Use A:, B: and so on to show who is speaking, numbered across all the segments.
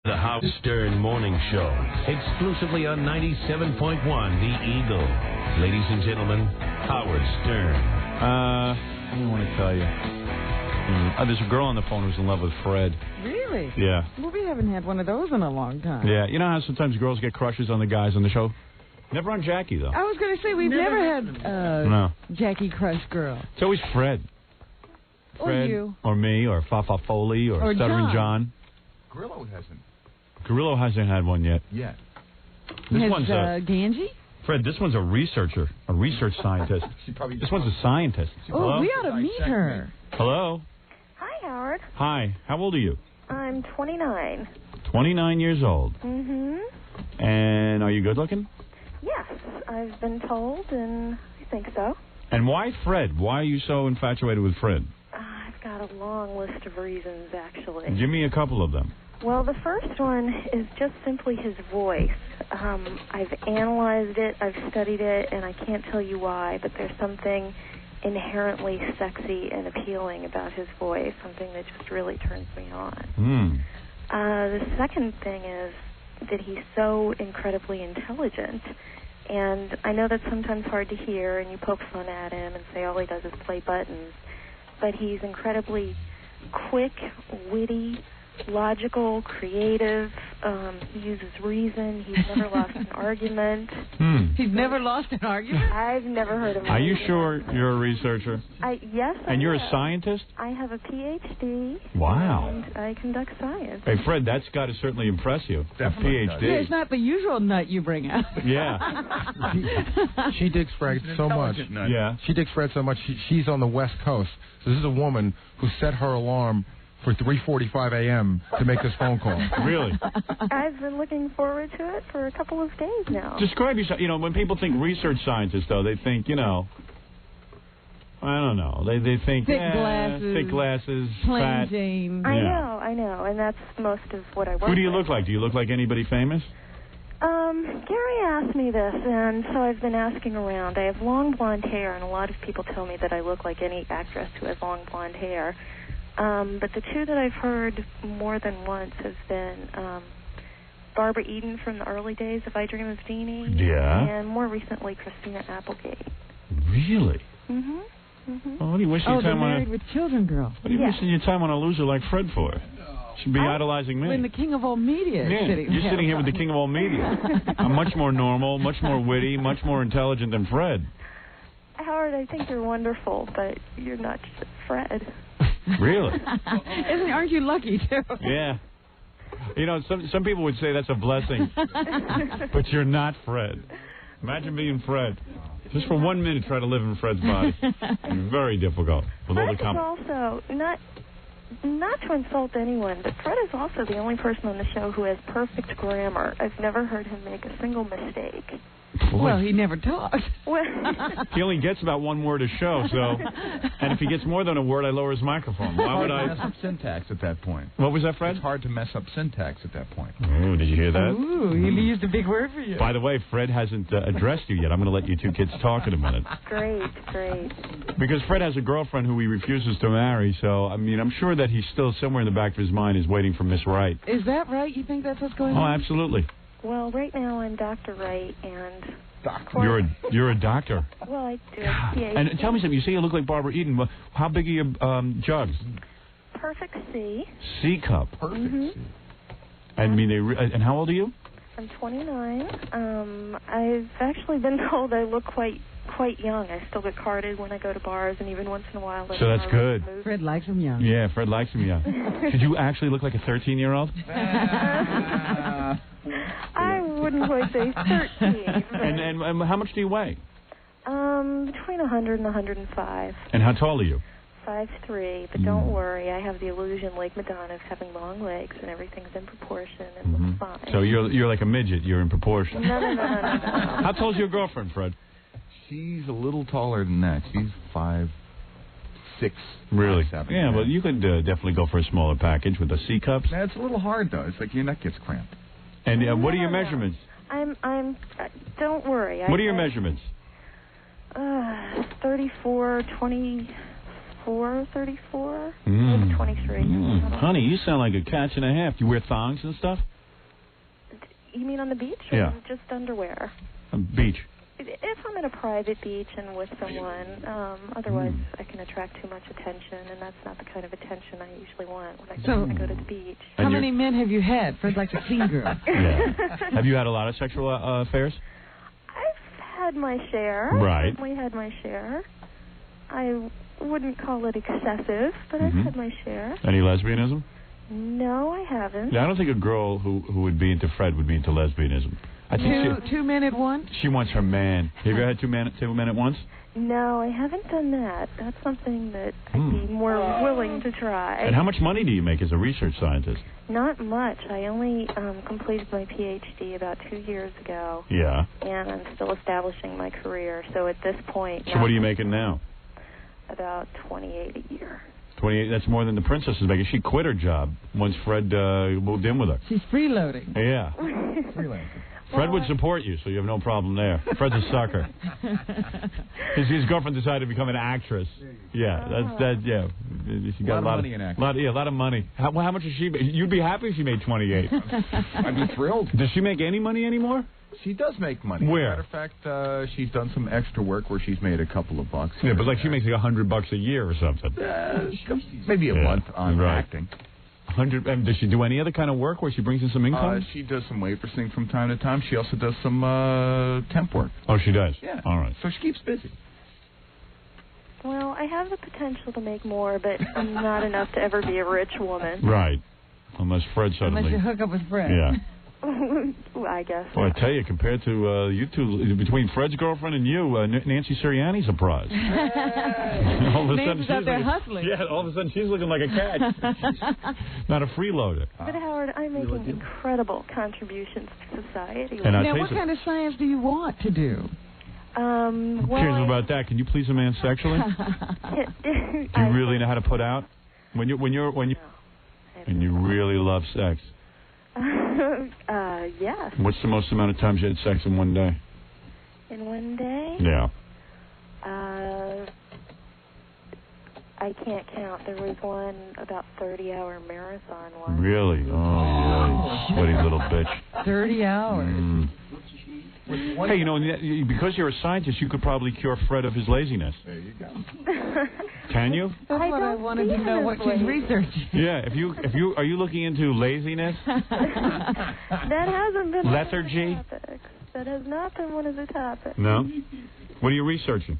A: The Howard Stern Morning Show, exclusively on 97.1 The Eagle. Ladies and gentlemen, Howard Stern.
B: What do I want to tell you? There's a girl on the phone who's in love with Fred.
C: Really?
B: Yeah.
C: Well, we haven't had one of those in a long time.
B: Yeah. You know how sometimes girls get crushes on the guys on the show? Never on Jackie, though.
C: I was going to say, we've never had
B: No.
C: Jackie Crush girl.
B: It's always Fred.
C: Or you.
B: Or me, or Fafa Foley, or Stuttering John.
D: Grillo hasn't.
B: Grillo hasn't had one yet. This one's
C: Ganji?
B: Fred, this one's a researcher, a research scientist. This one's a scientist.
C: Oh, we ought to meet her.
B: Hello?
E: Hi, Howard.
B: Hi. How old are you?
E: I'm 29.
B: 29 years old.
E: Mm-hmm.
B: And are you good looking?
E: Yes, I've been told, and I think so.
B: And why Fred? Why are you so infatuated with Fred?
E: I've got a long list of reasons, actually.
B: Give me a couple of them.
E: Well, the first one is just simply his voice. I've analyzed it, I've studied it, and I can't tell you why, but there's something inherently sexy and appealing about his voice, something that just really turns me on. The second thing is that he's so incredibly intelligent, and I know that's sometimes hard to hear, and you poke fun at him and say all he does is play buttons, but he's incredibly quick, witty, logical, creative. He uses reason. He's never lost an argument.
C: He's never lost an argument?
E: I've never heard of him.
B: Are you sure you're a researcher?
E: Yes,
B: And you're
E: a
B: scientist?
E: I have a P.H.D.
B: Wow.
E: And I conduct science.
B: Hey, Fred, that's got to certainly impress you.
D: Definitely
B: a
D: does.
B: PhD.
C: Yeah, it's not the usual nut you bring out.
B: Yeah.
F: She digs Fred so much.
B: Yeah.
F: She digs Fred so much. She's on the West Coast. So this is a woman who set her alarm for 3:45 a.m. to make this phone call.
B: Really?
E: I've been looking forward to it for a couple of days now.
B: Describe yourself. You know, when people think research scientists, though, they think, you know, I don't know. They think thick glasses,
C: plain
B: fat.
C: Jane.
E: I know, and that's most of what I work
B: Who do you
E: with.
B: look like? Do you look like anybody famous?
E: Gary asked me this, and so I've been asking around. I have long blonde hair, and a lot of people tell me that I look like any actress who has long blonde hair. But the two that I've heard more than once has been Barbara Eden from the early days of I Dream of Jeannie.
B: Yeah.
E: And more recently, Christina Applegate.
B: Really?
E: Mm-hmm.
B: Well, what are you wasting your
C: the
B: time
C: Married with Children girl.
B: What are you wasting your time on a loser like Fred for? You should be idolizing me.
C: When the king of all media is sitting
B: You're sitting here with the king of all media. I'm much more normal, much more witty, much more intelligent than Fred.
E: Howard, I think you're wonderful, but you're not Fred.
B: Really?
C: Aren't you lucky, too?
B: Yeah. You know, some people would say that's a blessing, but you're not Fred. Imagine being Fred. Just for 1 minute, try to live in Fred's body. It's very difficult with all
E: Fred
B: the
E: is also, not to insult anyone, but Fred is also the only person on the show who has perfect grammar. I've never heard him make a single mistake.
C: Well, he never talks.
B: He only gets about one word a show, so... And if he gets more than a word, I lower his microphone. Why would I...
D: mess up syntax at that point.
B: What was that, Fred?
D: It's hard to mess up syntax at that point.
B: Oh, did you hear that?
C: Ooh, he used a big word for you.
B: By the way, Fred hasn't addressed you yet. I'm going to let you two kids talk in a minute.
E: Great.
B: Because Fred has a girlfriend who he refuses to marry, so, I mean, I'm sure that he's still somewhere in the back of his mind is waiting for Miss Wright.
C: Is that right? You think that's what's going on?
B: Oh, absolutely.
E: Well, right now I'm Dr. Wright, and...
B: You're a doctor.
E: Well, I do a PhD.
B: And tell me something. You say you look like Barbara Eden. Well, how big are your jugs?
E: Perfect C.
B: C cup.
D: Perfect. C.
B: I mean, and how old are you?
E: I'm 29. I've actually been told I look quite young. I still get carded when I go to bars, and even once in a while.
B: So that's good.
C: Fred likes him young.
B: Yeah, Fred likes him young. Did you actually look like a 13-year-old?
E: I wouldn't quite say 13.
B: And how much do you weigh?
E: Between 100 and 105.
B: And how tall are you?
E: 5'3", but don't worry, I have the illusion like Madonna of having long legs and everything's in proportion and looks fine.
B: So you're like a midget, you're in proportion.
E: No.
B: How tall's your girlfriend, Fred?
D: She's a little taller than that. She's 5'6".
B: Really?
D: 5'7".
B: Yeah, well, you could definitely go for a smaller package with the C cups.
D: That's a little hard, though. It's like your neck gets cramped.
B: And what are your measurements?
E: Don't worry.
B: What are your measurements?
E: 34, 20, 34, 34, maybe 23.
B: Honey, you sound like a catch and a half. Do you wear thongs and stuff?
E: You mean on the beach or just underwear?
B: Beach.
E: If I'm at a private beach and with someone, otherwise I can attract too much attention, and that's not the kind of attention I usually want when I go to the beach.
C: How many men have you had? Fred's like a clean girl.
B: Yeah. Have you had a lot of sexual affairs?
E: I've had my share.
B: Right.
E: I've definitely had my share. I wouldn't call it excessive, but I've had my share.
B: Any lesbianism?
E: No, I haven't.
B: Yeah, I don't think a girl who would be into Fred would be into lesbianism. I think
C: two men at once?
B: She wants her man. Have you ever had two men at once?
E: No, I haven't done that. That's something that I'd be more willing to try.
B: And how much money do you make as a research scientist?
E: Not much. I only completed my PhD about 2 years ago.
B: Yeah.
E: And I'm still establishing my career. So at this point...
B: So what are you making now?
E: About $28 a year.
B: 28. That's more than the princess is making. She quit her job once Fred moved in with her.
C: She's freeloading.
B: Yeah.
C: Freelancing.
B: Fred would support you, so you have no problem there. Fred's a sucker. His girlfriend decided to become an actress. Yeah, yeah. She got a lot of money in acting. A lot of money. How much does she make? You'd be happy if she made 28.
D: I'd be thrilled.
B: Does she make any money anymore?
D: She does make money.
B: Where?
D: As a matter of fact, she's done some extra work where she's made a couple of bucks.
B: Yeah, but like she makes like $100 a year or something.
D: Maybe a month on acting.
B: 100. Does she do any other kind of work where she brings in some income?
D: She does some waitressing from time to time. She also does some temp work.
B: Oh, she does?
D: Yeah.
B: All right.
D: So she keeps busy.
E: Well, I have the potential to make more, but I'm not enough to ever be a rich woman.
B: Right. Unless Fred suddenly...
C: Unless you hook up with Fred.
B: Yeah.
E: I guess.
B: Well, I tell you, compared to you two, between Fred's girlfriend and you, Nancy Sirianni's a prize. All of a sudden,
C: Nancy's out there hustling.
B: Yeah, all of a sudden she's looking like a cat. Not a freeloader.
E: But Howard, I'm making incredible contributions to society.
B: And
C: now, what kind of science do you want to do?
B: Who cares about that? Can you please a man sexually? Do you really know how to put out? When you really love sex?
E: Yes.
B: What's the most amount of times you had sex in one day?
E: In one day?
B: Yeah.
E: I can't count. There was one about 30-hour marathon one.
B: Really? Oh, yeah. Sweaty little bitch.
C: 30 hours.
B: Hey, you know, because you're a scientist, you could probably cure Fred of his laziness.
D: There you go.
B: Can you?
C: That's what I wanted to know. What she's researching.
B: Yeah. Are you looking into laziness?
E: That hasn't been
B: lethargy.
E: One of the topics. That has not been one of the topics.
B: No. What are you researching?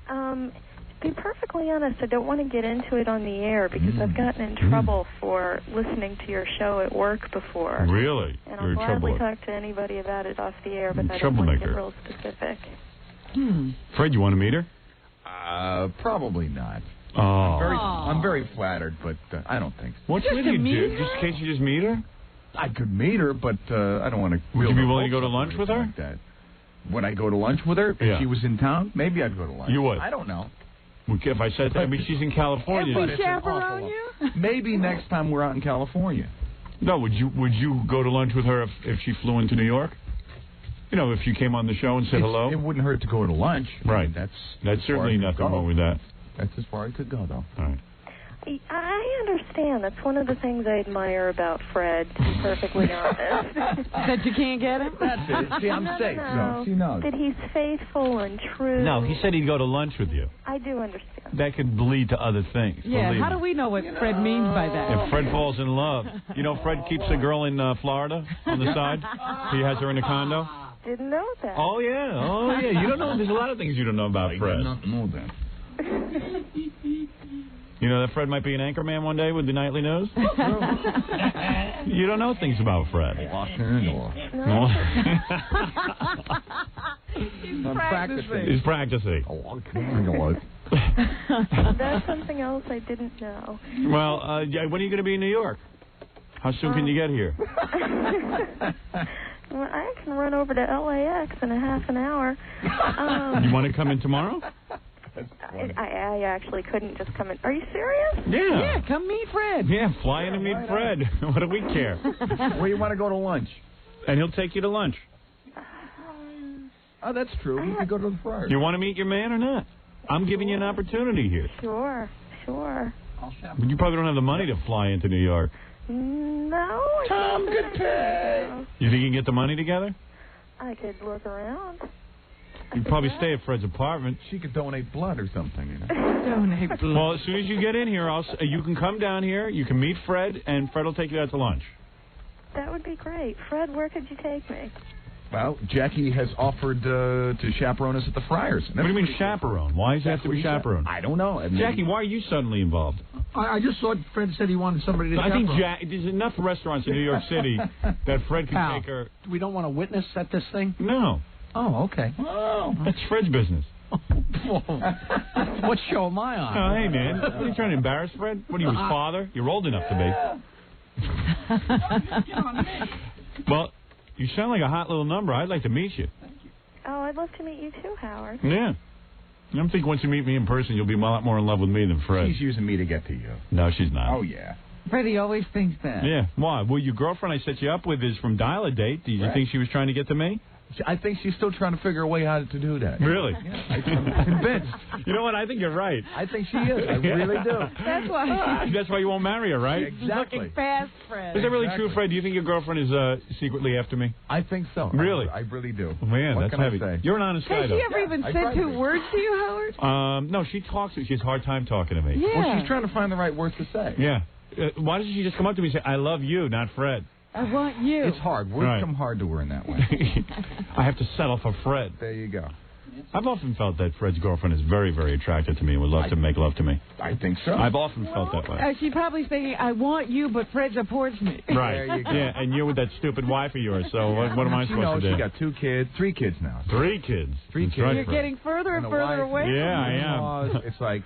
E: To be perfectly honest, I don't want to get into it on the air because I've gotten in trouble for listening to your show at work before.
B: Really?
E: And I'll gladly talk to anybody about it off the air, but I don't want to get real specific.
B: Fred, you want to meet her?
D: Probably not.
B: Oh.
D: I'm very flattered, but I don't think so.
B: What's with you, dude? Just in case you just meet her?
D: I could meet her, but I don't want to...
B: Would you be willing to go to lunch with her?
D: Like that. Would I go to lunch with her? If she was in town, maybe I'd go to lunch.
B: You would?
D: I don't know.
B: If I said that, I mean, she's in California.
C: If we chaperone you?
D: Maybe next time we're out in California.
B: No, would you go to lunch with her if she flew into New York? You know, if you came on the show and said hello?
D: It wouldn't hurt to go to lunch.
B: Right.
D: I mean,
B: that's certainly nothing wrong with that.
D: That's as far as I could go, though.
B: All right.
E: I understand. That's one of the things I admire about Fred, to be perfectly honest.
C: That you can't get him?
D: That's it. See, I'm safe.
E: No.
D: She knows.
E: That he's faithful and true.
B: No, he said he'd go to lunch with you.
E: I do understand.
B: That could lead to other things.
C: Yeah, how do we know what Fred means by that?
B: If Fred falls in love. You know, Fred keeps a girl in Florida on the side. He has her in a condo.
E: Didn't know that.
B: Oh, yeah. You don't know. There's a lot of things you don't know about Fred.
D: I did not know that.
B: You know that Fred might be an anchorman one day with the Nightly News? You don't know things about Fred.
E: No.
C: He's practicing.
B: He's practicing.
E: That's something else I didn't know.
B: Well, when are you going to be in New York? How soon can you get here?
E: Well, I can run over to LAX in a half an hour.
B: You want to come in tomorrow?
E: I actually couldn't just come in. Are you serious?
B: Yeah.
C: Yeah, come meet Fred.
B: Yeah, fly in and meet Fred. What do we care?
D: Where you want to go to lunch?
B: And he'll take you to lunch.
D: Oh, that's true. You could go to the Friars.
B: You want to meet your man or not? I'm giving you an opportunity here.
E: Sure. sure.
B: But you probably don't have the money to fly into New York.
E: No.
D: Tom could pay.
B: You think you can get the money together?
E: I could look around.
B: You'd probably stay at Fred's apartment.
D: She could donate blood or something, you know.
C: Donate blood.
B: Well, as soon as you get in here, you can come down here, you can meet Fred, and Fred will take you out to lunch.
E: That would be great. Fred, where could you take me?
D: Well, Jackie has offered to chaperone us at the Friars.
B: What do you mean chaperone? Why does it have to be chaperone?
D: I don't know.
B: Jackie, why are you suddenly involved?
G: I just thought Fred said he wanted somebody to
B: I think
G: chaperone.
B: there's enough restaurants in New York City that Fred can
G: Pal,
B: take her.
G: we don't want to witness at this thing?
B: No.
G: Oh, okay.
D: Oh.
B: That's Fred's business.
G: What show am I on?
B: Oh, hey, man. What are you trying to embarrass Fred? What are you, his father? You're old enough to be. Well, you sound like a hot little number. I'd like to meet you.
E: Oh, I'd love to meet you too, Howard.
B: Yeah. I think once you meet me in person, you'll be a lot more in love with me than Fred.
D: She's using me to get to you.
B: No, she's not.
D: Oh, yeah.
C: Freddie always thinks that.
B: Yeah. Why? Well, your girlfriend I set you up with is from Dial a Date. Do you think she was trying to get to me?
D: I think she's still trying to figure a way how to do that.
B: Really?
D: Yeah, I'm convinced.
B: You know what? I think you're right.
D: I think she is. I really do.
C: That's why
B: That's why you won't marry her, right?
C: she's
D: Exactly.
C: looking fast, Fred.
B: Is that really
D: Exactly.
B: true, Fred? Do you think your girlfriend is secretly after me?
D: I think so.
B: Really?
D: I really do.
B: Man,
D: What
B: that's
D: can I
B: heavy.
D: say?
B: You're an honest guy,
C: Has she
B: though.
C: ever even
D: I
C: said
D: tried
C: 2
D: to.
C: words to you, Howard?
B: No, she talks. She has a hard time talking to me.
C: Yeah.
D: Well, she's trying to find the right words to say.
B: Yeah. Why doesn't she just come up to me and say, I love you, not Fred?
C: I want you.
D: It's hard. Words
B: Right.
D: come hard to her in that way.
B: I have to settle for Fred.
D: There you go.
B: I've often felt that Fred's girlfriend is very, very attracted to me and would love to make love to me.
D: I think so.
B: I've often felt that way.
C: She's probably thinking, I want you, but Fred supports me.
B: Right.
D: There you go.
B: Yeah, and you're with that stupid wife of yours, so what am I
D: She
B: supposed
D: knows
B: to do?
D: she got 2 kids, 3 kids now.
B: 3 kids.
D: Three
B: That's
D: kids.
B: right,
C: You're
B: Fred.
C: getting further and
D: And a
C: further
D: wife.
C: away.
B: Yeah, I am.
D: In-laws. It's like,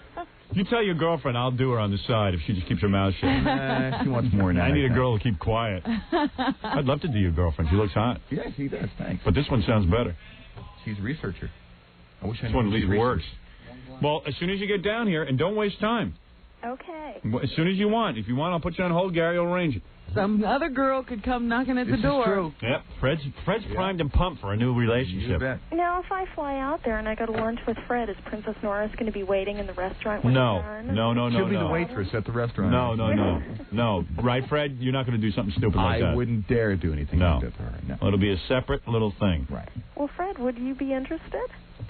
B: You tell your girlfriend I'll do her on the side if she just keeps her mouth shut.
D: she wants more than that.
B: I need a
D: think.
B: girl to keep quiet. I'd love to do your girlfriend. She looks hot.
D: Yes, he does. Thanks.
B: But this one sounds better.
D: She's a researcher. I wish I
B: This
D: knew
B: one at
D: she
B: least
D: researched.
B: works. Well, as soon as you get down here, and don't waste time.
E: Okay.
B: As soon as you want. If you want, I'll put you on hold. Gary will arrange it.
C: Some other girl could come knocking at
D: This
C: the door.
D: is true.
B: Yep. Fred's primed and pumped for a new
D: You
B: relationship.
D: bet.
E: Now, if I fly out there and I go to lunch with Fred, is Princess Norris going to be waiting in the restaurant when
B: No.
E: you're done?
B: No.
D: She'll be the waitress at the restaurant.
B: No. Right, Fred? You're not going to do something stupid like that.
D: I wouldn't dare do anything
B: No.
D: like that to her. No.
B: It'll be a separate little thing.
D: Right.
E: Well, Fred, would you be interested?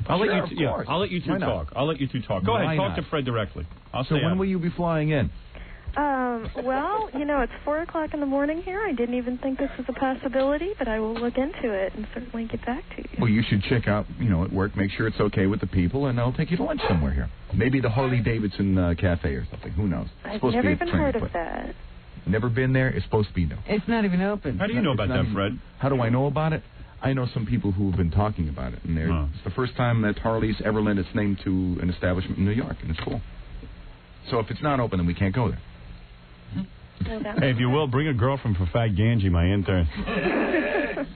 B: I'll
D: Sure,
B: let
D: of
B: you.
D: course.
B: I'll let you two
D: Why not?
B: talk. I'll let you two talk. Go
D: Why
B: ahead. Talk
D: not?
B: to Fred directly. I'll
D: So
B: stay
D: when
B: out.
D: will you be flying in?
E: Well, it's 4 o'clock in the morning here. I didn't even think this was a possibility, but I will look into it and certainly get back to you.
D: Well, you should check out, at work, make sure it's okay with the people, and I'll take you to lunch somewhere here. Maybe the Harley Davidson Cafe or something. Who knows? It's
E: I've
D: supposed to
E: never
D: be a
E: even
D: training
E: heard of
D: place.
E: that.
D: Never been there. It's supposed to be new.
C: It's not even open.
B: How do you know about
D: It's not
B: that,
D: even-
B: Fred?
D: How do I know about it? I know some people who have been talking about it, and it's the first time that Harley's ever lent its name to an establishment in New York, and it's cool. So if it's not open, then we can't go there.
B: Hey, if you will, bring a girlfriend for Fat Ganji, my intern.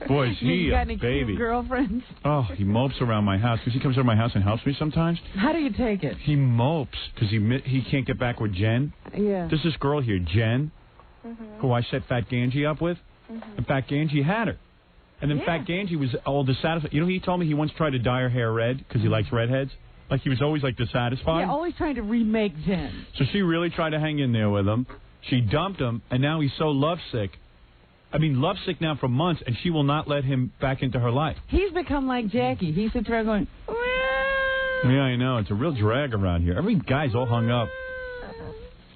B: Boy, is he
C: You got
B: a
C: any
B: baby.
C: cute girlfriends?
B: Oh, he mopes around my house because he comes over my house and helps me sometimes.
C: How do you take it?
B: He mopes because he can't get back with Jen.
C: Yeah.
B: There's this girl here, Jen, who I set Fat Ganji up with, and Fat Ganji had her. And then Fat Ganji was all dissatisfied. He told me he once tried to dye her hair red because he likes redheads. Like he was always like dissatisfied.
C: Yeah, always trying to remake Jen.
B: So she really tried to hang in there with him. She dumped him, and now he's so lovesick. I mean, lovesick now for months, and she will not let him back into her life.
C: He's become like Jackie. He sits around going,
B: Yeah, I know. It's a real drag around here. Every guy's all hung up.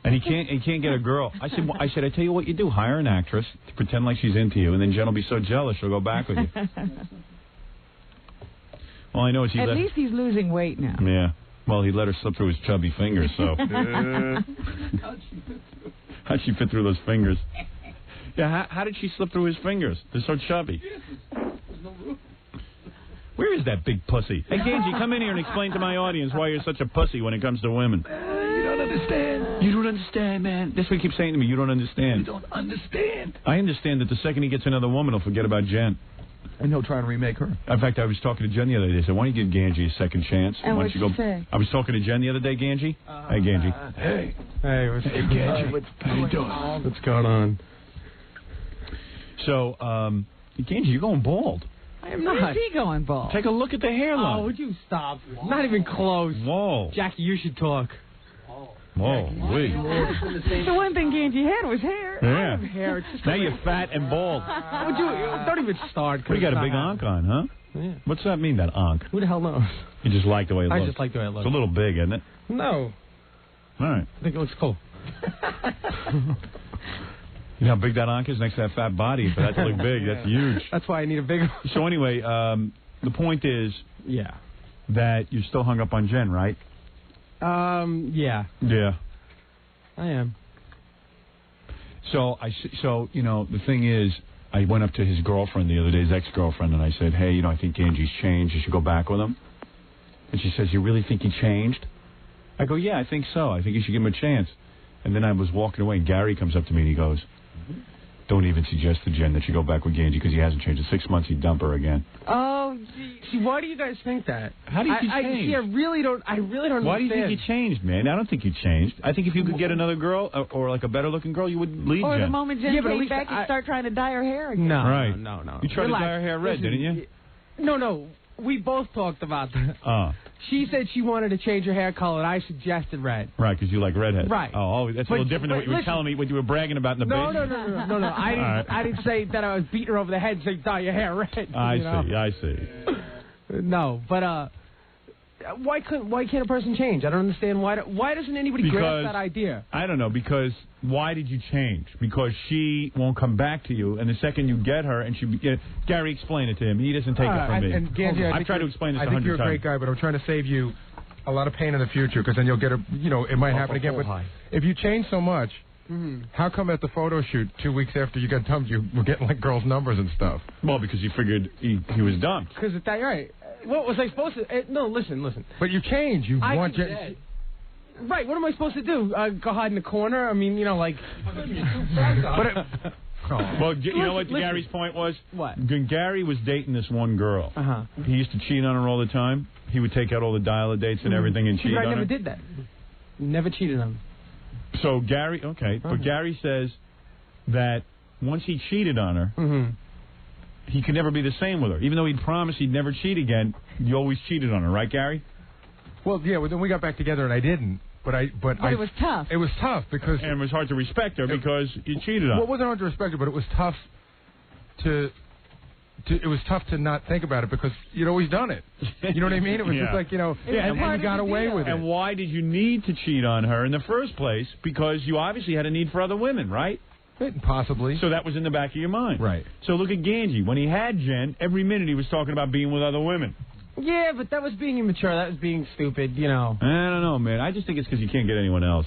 B: And he can't get a girl. I said, I tell you what you do. Hire an actress to pretend like she's into you, and then Jen will be so jealous she'll go back with you. All I know is he
C: At
B: let...
C: least he's losing weight now.
B: Yeah. Well, he let her slip through his chubby fingers, so... How'd she fit through those fingers? Yeah, how did she slip through his fingers? They're so chubby. Where is that big pussy? Hey, Ganji, come in here and explain to my audience why you're such a pussy when it comes to women.
D: You don't understand.
B: You don't understand, man. That's what he keeps saying to me. You don't understand.
D: You don't understand.
B: I understand that the second he gets another woman, he'll forget about Jen.
D: And he'll try and remake her.
B: In fact, I was talking to Jen the other day. I said, why don't you give Ganji a second chance?
C: And
B: Why
C: what'd
B: don't you
C: she say?
B: I was talking to Jen the other day, Ganji. Hey, Ganji.
F: Hey, Ganji.
D: How you doing?
F: What's going on?
B: So, Ganji, you're going bald.
C: I am not. Where's he going bald?
B: Take a look at the hairline.
G: Oh, would you stop? Not even close.
B: Whoa.
G: Jackie, you should talk.
B: Whoa, wait.
C: The one thing Ganji had was hair.
B: Yeah.
G: I have hair. It's just
B: Now you're fat and bald.
G: don't even start.
B: You got a big onk on, huh?
G: Yeah.
B: What's that mean, that onk?
G: Who the hell knows?
B: You just like the way it looks.
G: I just like the way it looks.
B: It's a little big, isn't it?
G: No.
B: All right.
G: I think it looks cool.
B: You know how big that onk is next to that fat body? But that's really big. That's huge.
G: That's why I need a bigger.
B: So anyway, the point is that you're still hung up on Jen, right?
G: Yeah.
B: Yeah.
G: I am.
B: So you know, the thing is, I went up to his girlfriend the other day, his ex-girlfriend, and I said, hey, you know, I think Angie's changed. You should go back with him. And she says, you really think he changed? I go, yeah, I think so. I think you should give him a chance. And then I was walking away, and Gary comes up to me, and he goes, don't even suggest to Jen that you go back with Ganji because he hasn't changed. In 6 months, he'd dump her again.
C: Oh, gee.
G: See, why do you guys think that?
B: How do you change?
G: See, I really don't
B: Why do you
G: understand.
B: think you changed, man? I don't think you changed. I think if you could get another girl or like a better-looking girl, you would leave
C: Or
B: Jen.
C: the moment Jen
G: but at
C: came
G: least
C: back, you start trying to dye her hair again.
G: No,
B: Right.
G: no.
B: You tried
G: Relax.
B: to dye her hair red,
G: Listen,
B: didn't you?
G: No. We both talked about that. She said she wanted to change her hair color, and I suggested red.
B: Right, because you like redheads.
G: Right.
B: Oh, that's a little different than what you were telling me, what you were bragging about in the
G: No.
B: basement.
G: No. I didn't say that I was beating her over the head and saying dye your hair red.
B: I see.
G: No, but why can't a person change? I don't understand why doesn't anybody grasp that idea?
B: I don't know, because why did you change? Because she won't come back to you, and the second you get her, and Gary, explain it to him. He doesn't take it from me.
F: And Ganji,
B: I've tried to explain this
F: I think
B: 100
F: you're a
B: times.
F: great guy, but I'm trying to save you a lot of pain in the future because then you'll get it might happen again. But if you change so much, how come at the photo shoot 2 weeks after you got dumped, you were getting like girls' numbers and stuff?
B: Well, because you figured he was dumped.
G: Because it's that right. What was I supposed to? No, listen.
F: But you change. You want
G: Right, what am I supposed to do? Go hide in the corner? I mean, like...
B: Well, you know what Gary's point was?
G: What?
B: When Gary was dating this one girl, he used to cheat on her all the time. He would take out all the dial-a dates and everything and cheat on her.
G: I never did that. Never cheated on him.
B: So Gary, but Gary says that once he cheated on her, he could never be the same with her. Even though he'd promised he'd never cheat again, you always cheated on her, right, Gary?
F: Well, yeah. Well, then we got back together and I didn't. But it was tough. It was tough because...
B: And it was hard to respect her because you cheated on her.
F: Well, it wasn't hard to respect her, but it was tough it was tough to not think about it because you'd always done it. You know what I mean? It was just like, and you got away with it.
B: And why did you need to cheat on her in the first place? Because you obviously had a need for other women, right?
F: Possibly.
B: So that was in the back of your mind.
F: Right.
B: So look at Ganji. When he had Jen, every minute he was talking about being with other women.
G: Yeah, but that was being immature. That was being stupid,
B: I don't know, man. I just think it's because you can't get anyone else.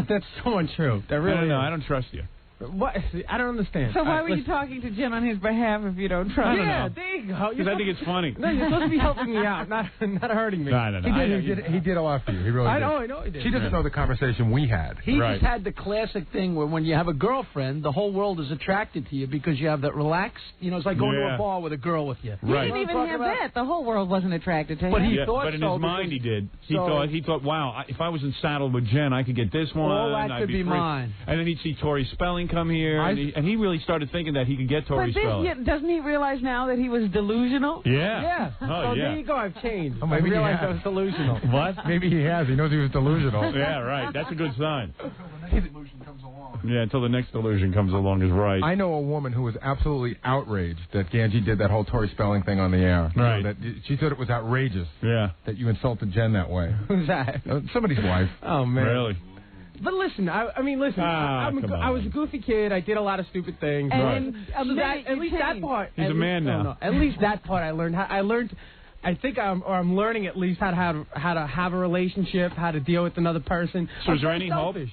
G: That's so untrue. That really
B: I don't know. I don't trust you.
G: What? I don't understand.
C: So why were you talking to Jen on his behalf if you don't trust him?
G: Yeah, there you go.
B: Because I think it's funny.
G: No, you're supposed to be helping me out, not hurting me.
B: No.
F: He did a lot for you. He really did.
G: I know he did.
F: She doesn't know the conversation we had.
G: He just had the classic thing where when you have a girlfriend, the whole world is attracted to you because you have that relaxed, it's like going to a bar with a girl with you.
C: He didn't even have that. The whole world wasn't attracted to him.
G: But he thought
B: But in his mind he did. He thought, wow, if I was saddled with Jen, I could get this one.
G: All that
B: I'd
G: could be
B: free.
G: mine.
B: And then he'd see Tori Spelling come here, and he really started thinking that he could get Tori Spelling.
C: Doesn't he realize now that he was delusional?
B: Yeah.
G: So there you go. I've changed.
F: Oh, maybe
G: I realized I was delusional.
B: What?
F: Maybe he has. He knows he was delusional.
B: Yeah, right. That's a good sign. Yeah, until the next delusion comes along is right.
F: I know a woman who was absolutely outraged that Ganji did that whole Tori Spelling thing on the air.
B: Right.
F: That she thought it was outrageous.
B: Yeah.
F: That you insulted Jen that way.
G: Who's that?
F: Somebody's wife.
G: Oh, man.
B: Really?
G: But listen, I was a goofy kid. I did a lot of stupid things.
C: And
G: at least that part.
B: He's a man now.
G: No, at least that part I learned. I think I'm learning at least how to have a relationship, how to deal with another person.
B: So is there any hope? Is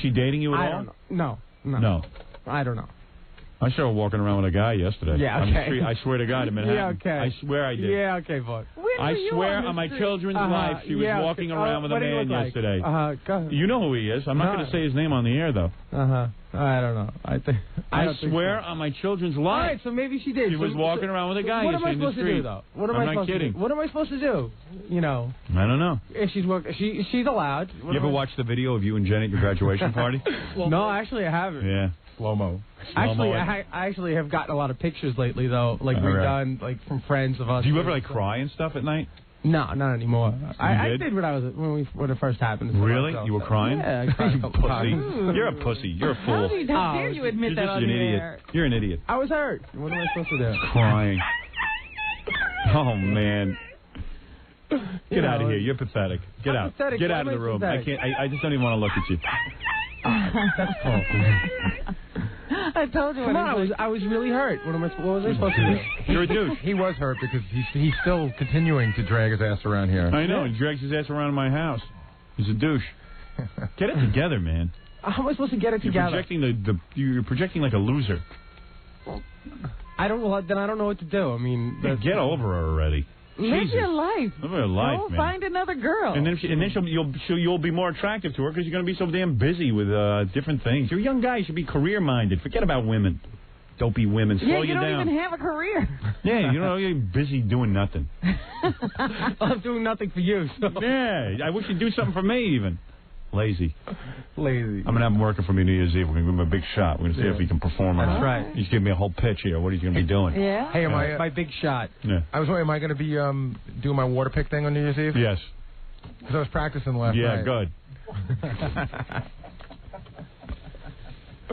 B: she dating you at all?
G: I don't know.
B: No.
G: I don't know.
B: I saw her walking around with a guy yesterday.
G: Yeah,
B: on the
G: okay.
B: street. I swear to God, in Manhattan.
G: Yeah, okay.
B: I swear I did.
G: Yeah, okay, boy.
B: I swear on my children's life, she was walking around with a man yesterday.
G: Go ahead.
B: You know who he is. I'm not going to say his name on the air, though.
G: I don't know.
B: I swear on my children's life.
G: All right, so maybe she did.
B: She was walking around with a guy yesterday in the street.
G: What am I supposed to do, though?
B: I'm not kidding.
G: What am I supposed to do?
B: I don't know.
G: If she's allowed.
B: You ever watch the video of you and Jen at your graduation party?
G: No, actually, I haven't.
B: Yeah.
F: Slow-mo.
G: Actually, I actually have gotten a lot of pictures lately, though, like redone, like from friends of us.
B: Do you ever cry and stuff at night?
F: No, not anymore. I
B: did?
F: did when it first happened.
B: Really? You were crying?
F: Yeah, I cried a couple
B: Pussy.
F: times.
B: You're a pussy. You're a fool.
C: How dare you admit
B: You're
C: that
B: just
C: on
B: an
C: the
B: idiot.
C: air?
B: You're an idiot.
F: I was hurt. What am I supposed to do?
B: Crying. Oh, man. Get out of here. You're pathetic. Get
F: I'm
B: out.
F: pathetic.
B: Get
F: Why
B: out of
F: am
B: the
F: I
B: room. I
F: pathetic?
B: can't. I just don't even want to look at you.
F: That's cool.
C: I told you.
F: Come
C: what
F: on, I was really hurt. What was I supposed to do?
B: You're a douche.
F: He was hurt because he's still continuing to drag his ass around here.
B: I know. He drags his ass around my house. He's a douche. Get it together, man.
F: How am I supposed to get it
B: You're
F: together?
B: projecting you're projecting like a loser.
F: I don't know what to do. I mean,
B: Get over her already.
C: Live
B: Jesus.
C: your life.
B: Live your life,
C: Go
B: man.
C: find another girl.
B: And then you'll be more attractive to her because you're going to be so damn busy with different things. You're a young guy. You should be career-minded. Forget about women. Dopey women. Slow
C: you don't
B: down.
C: even have a career.
B: Yeah, you're busy doing nothing.
F: I'm doing nothing for you. So.
B: Yeah, I wish you'd do something for me even. Lazy.
F: Lazy.
B: I'm going to have him working for me New Year's Eve. We're going to give him a big shot. We're going to see if he can perform or not.
F: That's right.
B: He's giving me a whole pitch here. What is he going to be doing?
C: Yeah.
F: Hey, my big shot.
B: Yeah.
F: I was wondering, am I going to be doing my water pick thing on New Year's Eve?
B: Yes.
F: Because I was practicing last
B: Yeah,
F: night.
B: good.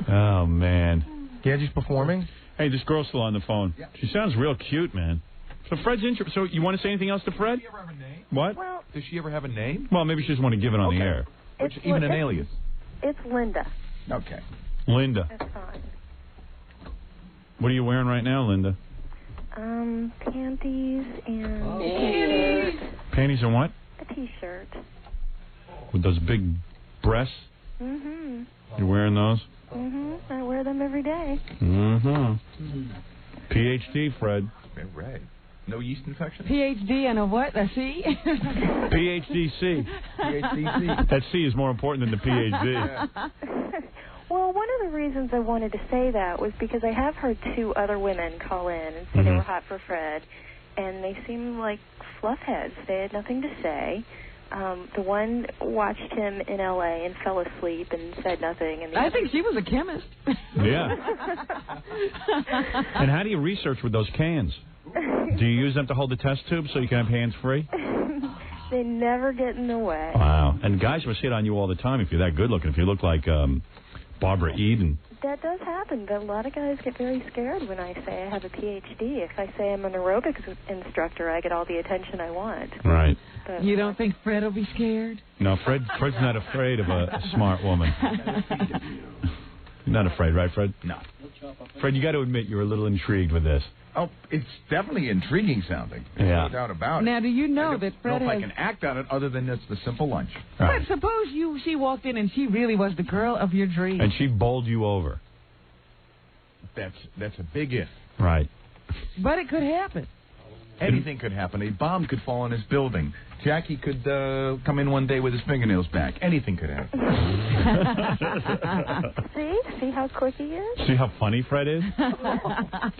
B: Oh, man.
F: Gangie's performing?
B: Hey, this girl's still on the phone. Yeah. She sounds real cute, man. So Fred's So you want to say anything else to Fred?
D: Does she ever have a name?
B: What?
E: Well,
D: Does she ever have a name?
B: Well, maybe she doesn't want to give it on the air.
D: Even an alias?
E: It's Linda.
D: Okay.
B: Linda.
E: That's fine.
B: What are you wearing right now, Linda?
E: Panties and a t-shirt.
B: Panties and what?
E: A t-shirt.
B: With those big breasts?
E: Mm-hmm.
B: You're wearing those?
E: Mm-hmm. I wear them every day.
B: Mm-hmm. PhD, Fred.
D: Right. No yeast infection?
C: PhD and a what? A C?
B: PhD-C.
D: PhD-C.
B: That C is more important than the PhD.
E: Well, one of the reasons I wanted to say that was because I have heard two other women call in and say they were hot for Fred, and they seemed like fluffheads. They had nothing to say. The one watched him in L.A. and fell asleep and said nothing. And
C: I think she was a chemist.
B: Yeah. And how do you research with those cans? Do you use them to hold the test tube so you can have hands free?
E: They never get in the way.
B: Wow. And guys will sit on you all the time if you're that good looking. If you look like Barbara Eden.
E: That does happen, but a lot of guys get very scared when I say I have a Ph.D. If I say I'm an aerobics instructor, I get all the attention I want.
B: Right.
E: But,
C: You don't think Fred will be scared?
B: No, Fred's not afraid of a smart woman. You're not afraid, right, Fred?
D: No.
B: Fred, you got to admit you're a little intrigued with this.
D: Oh, it's definitely intriguing sounding. There's
B: Yeah.
D: no doubt about it.
C: Now, do you know
D: I
C: that
D: don't
C: Fred
D: know if
C: has...
D: I can act on it other than it's the simple lunch.
C: But suppose she walked in and she really was the girl of your dreams.
B: And she bowled you over.
D: That's a big if.
B: Right.
C: But it could happen.
D: Anything could happen. A bomb could fall on his building. Jackie could come in one day with his fingernails back. Anything could happen.
E: See how quick he is?
B: See how funny Fred is?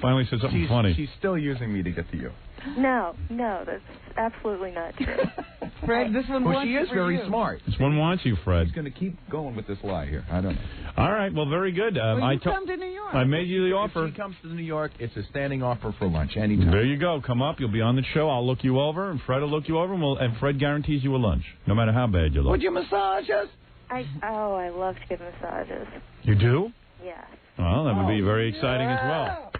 B: Finally said something funny.
D: She's still using me to get to you.
E: No, that's absolutely not true.
C: Fred, this one
D: Well,
C: wants
D: she
C: you
D: is
C: for
D: very
C: you.
D: smart.
B: This one wants you, Fred.
D: She's going to keep going with this lie here. I don't know.
B: All right, well, very good.
C: Well, you come to New York.
B: I made you the offer.
D: If she comes to New York, it's a standing offer for lunch anytime.
B: There you go. Come up. You'll be on the show. I'll look you over, and Fred will look you over, and Fred guarantees you a lunch, no matter how bad you look.
F: Would you massage us?
E: I love to give massages.
B: You do?
E: Yes.
B: Well, that would be very exciting as well.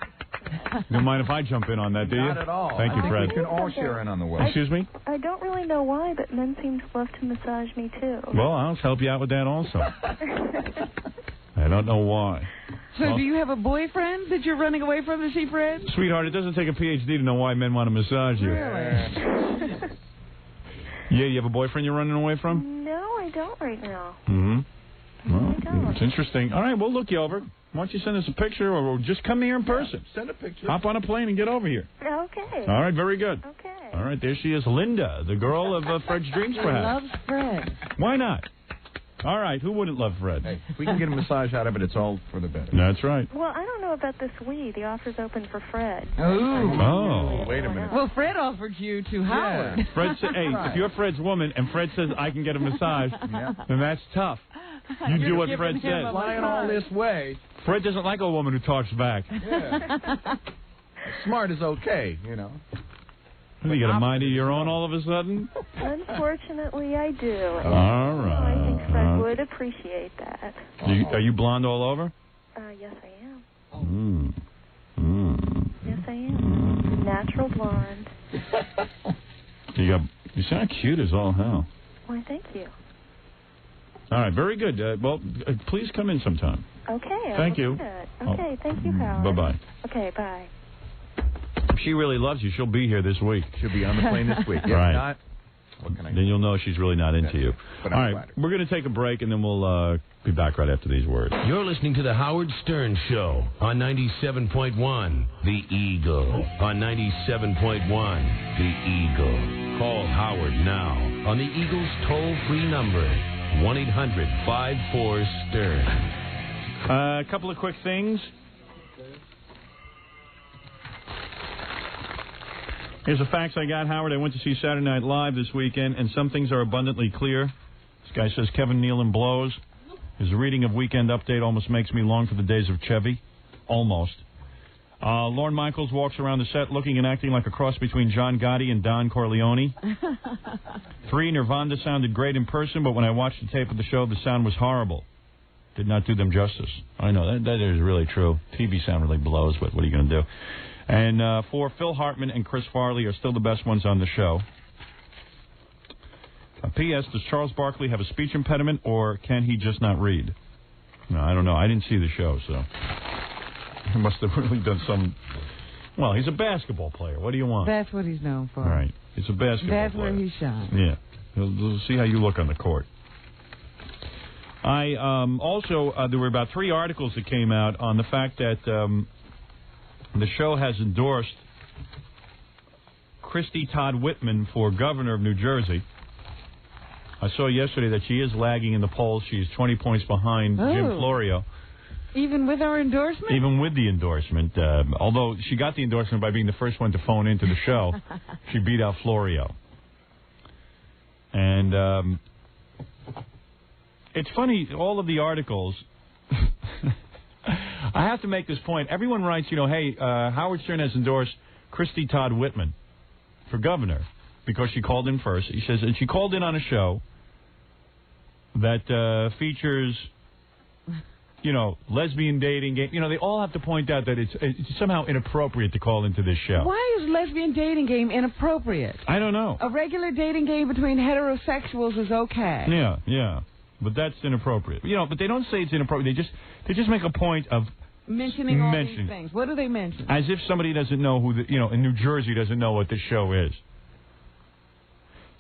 B: You don't mind if I jump in on that, do you?
D: Not at all.
B: Thank you,
D: I think
B: Fred.
D: we can all share in on the wealth.
B: Excuse me?
E: I don't really know why, but men seem to love to massage me too.
B: Well, I'll help you out with that also. I don't know why.
C: So
B: Well-
C: do you have a boyfriend that you're running away from to see Fred?
B: Sweetheart, it doesn't take a PhD to know why men want to massage you.
C: Really?
B: Yeah, you have a boyfriend you're running away from?
E: No, I don't right now.
B: Mm-hmm. Well,
E: I don't.
B: it's interesting. All right, we'll look you over. Why don't you send us a picture or just come here in person?
D: Send a picture.
B: Hop on a plane and get over here.
E: Okay.
B: All right, very good.
E: Okay.
B: All right, there she is, Linda, the girl of Fred's dreams,
C: She
B: perhaps.
C: loves Fred.
B: Why not? All right, who wouldn't love Fred?
D: Hey, if we can get a massage out of it, it's all for the better.
B: That's right.
E: Well, I don't know about this week. The offer's open for Fred.
B: Oh.
D: Wait a minute.
C: Well, Fred offered you to Howard.
B: Fred said, hey, if you're Fred's woman and Fred says I can get a massage, then that's tough. You do what Fred
C: giving him
B: says.
C: a
F: Flying all this way.
B: Fred doesn't like a woman who talks back.
D: Yeah. Smart is okay, you know.
B: You got a mind of your own all of a sudden?
E: Unfortunately, I do.
B: All right.
E: I think Fred would appreciate that.
B: Are you blonde all over?
E: Yes, I am. Yes, I am. Natural blonde.
B: You sound cute as all hell.
E: Why, thank you.
B: All right, very good. Please come in sometime.
E: Okay.
B: Thank you.
E: Okay, thank you, Howard.
B: Bye-bye.
E: Okay, bye.
B: She really loves you. She'll be here this week.
D: She'll be on the plane this week. If
B: right.
D: not, what can I do?
B: Then you'll know she's really not into you.
D: But
B: all
D: I'm
B: right,
D: flattered.
B: we're going to take a break, and then we'll be back right after these words.
A: You're listening to the Howard Stern Show on 97.1 The Eagle. On 97.1 The Eagle. Call Howard now on the Eagle's toll-free number, 1-800-54-STERN.
B: A couple of quick things. Here's the facts I got, Howard. I went to see Saturday Night Live this weekend, and some things are abundantly clear. This guy says Kevin Nealon blows. His reading of Weekend Update almost makes me long for the days of Chevy. Almost. Lorne Michaels walks around the set looking and acting like a cross between John Gotti and Don Corleone. 3, Nirvana sounded great in person, but when I watched the tape of the show, the sound was horrible. Did not do them justice. I know, that is really true. TV sound really blows, but what are you going to do? And 4, Phil Hartman and Chris Farley are still the best ones on the show. P.S. Does Charles Barkley have a speech impediment, or can he just not read? No, I don't know. I didn't see the show, so he must have really done some... Well, he's a basketball player. What do you want?
C: That's what he's known for.
B: All right. He's a basketball player.
C: That's where he shines.
B: Yeah. We'll see how you look on the court. I also, there were about 3 articles that came out on the fact that the show has endorsed Christy Todd Whitman for governor of New Jersey. I saw yesterday that she is lagging in the polls. She's 20 points behind Jim Florio.
C: Even with our endorsement?
B: Even with the endorsement. Although she got the endorsement by being the first one to phone into the show, she beat out Florio. And it's funny, all of the articles... I have to make this point. Everyone writes, hey, Howard Stern has endorsed Christy Todd Whitman for governor because she called in first. He says, and she called in on a show that features, lesbian dating game. They all have to point out that it's somehow inappropriate to call into this show.
C: Why is lesbian dating game inappropriate?
B: I don't know.
C: A regular dating game between heterosexuals is okay.
B: Yeah. But that's inappropriate. But they don't say it's inappropriate. They just make a point of
C: mentioning all these things. What do they mention?
B: As if somebody doesn't know who in New Jersey doesn't know what this show is.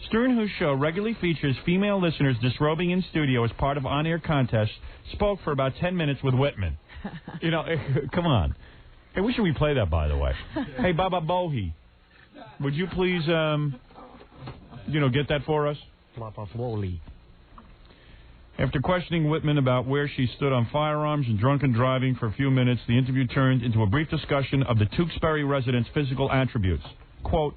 B: Stern Who's show regularly features female listeners disrobing in studio as part of on-air contests. Spoke for about 10 minutes with Whitman. Come on. Hey, we should replay that, by the way. Hey, Baba Bohi, would you please, get that for us?
G: Baba Bohi.
B: After questioning Whitman about where she stood on firearms and drunken driving for a few minutes, the interview turned into a brief discussion of the Tewksbury resident's physical attributes. Quote,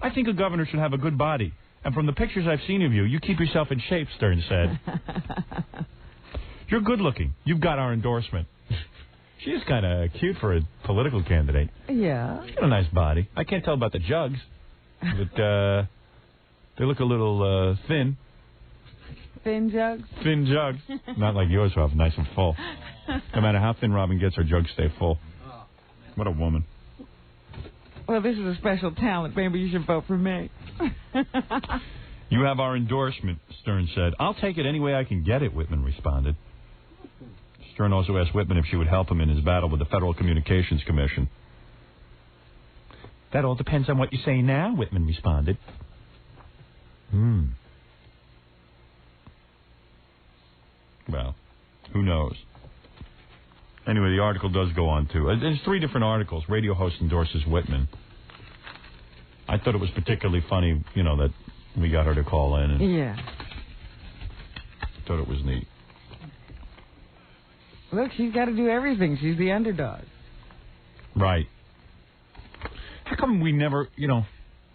B: I think a governor should have a good body. And from the pictures I've seen of you, you keep yourself in shape, Stern said. You're good looking. You've got our endorsement. She is kind of cute for a political candidate.
C: Yeah.
B: She's got a nice body. I can't tell about the jugs, but they look a little thin.
C: Thin jugs?
B: Thin jugs. Not like yours, Rob. Nice and full. No matter how thin Robin gets, her jugs stay full. What a woman.
C: Well, this is a special talent. Maybe you should vote for me.
B: You have our endorsement, Stern said. I'll take it any way I can get it, Whitman responded. Stern also asked Whitman if she would help him in his battle with the Federal Communications Commission. That all depends on what you say now, Whitman responded. Well, who knows? Anyway, the article does go on, too. There's 3 different articles. Radio host endorses Whitman. I thought it was particularly funny, that we got her to call in. And
C: yeah.
B: Thought it was neat.
C: Look, she's got to do everything. She's the underdog.
B: Right. How come we never,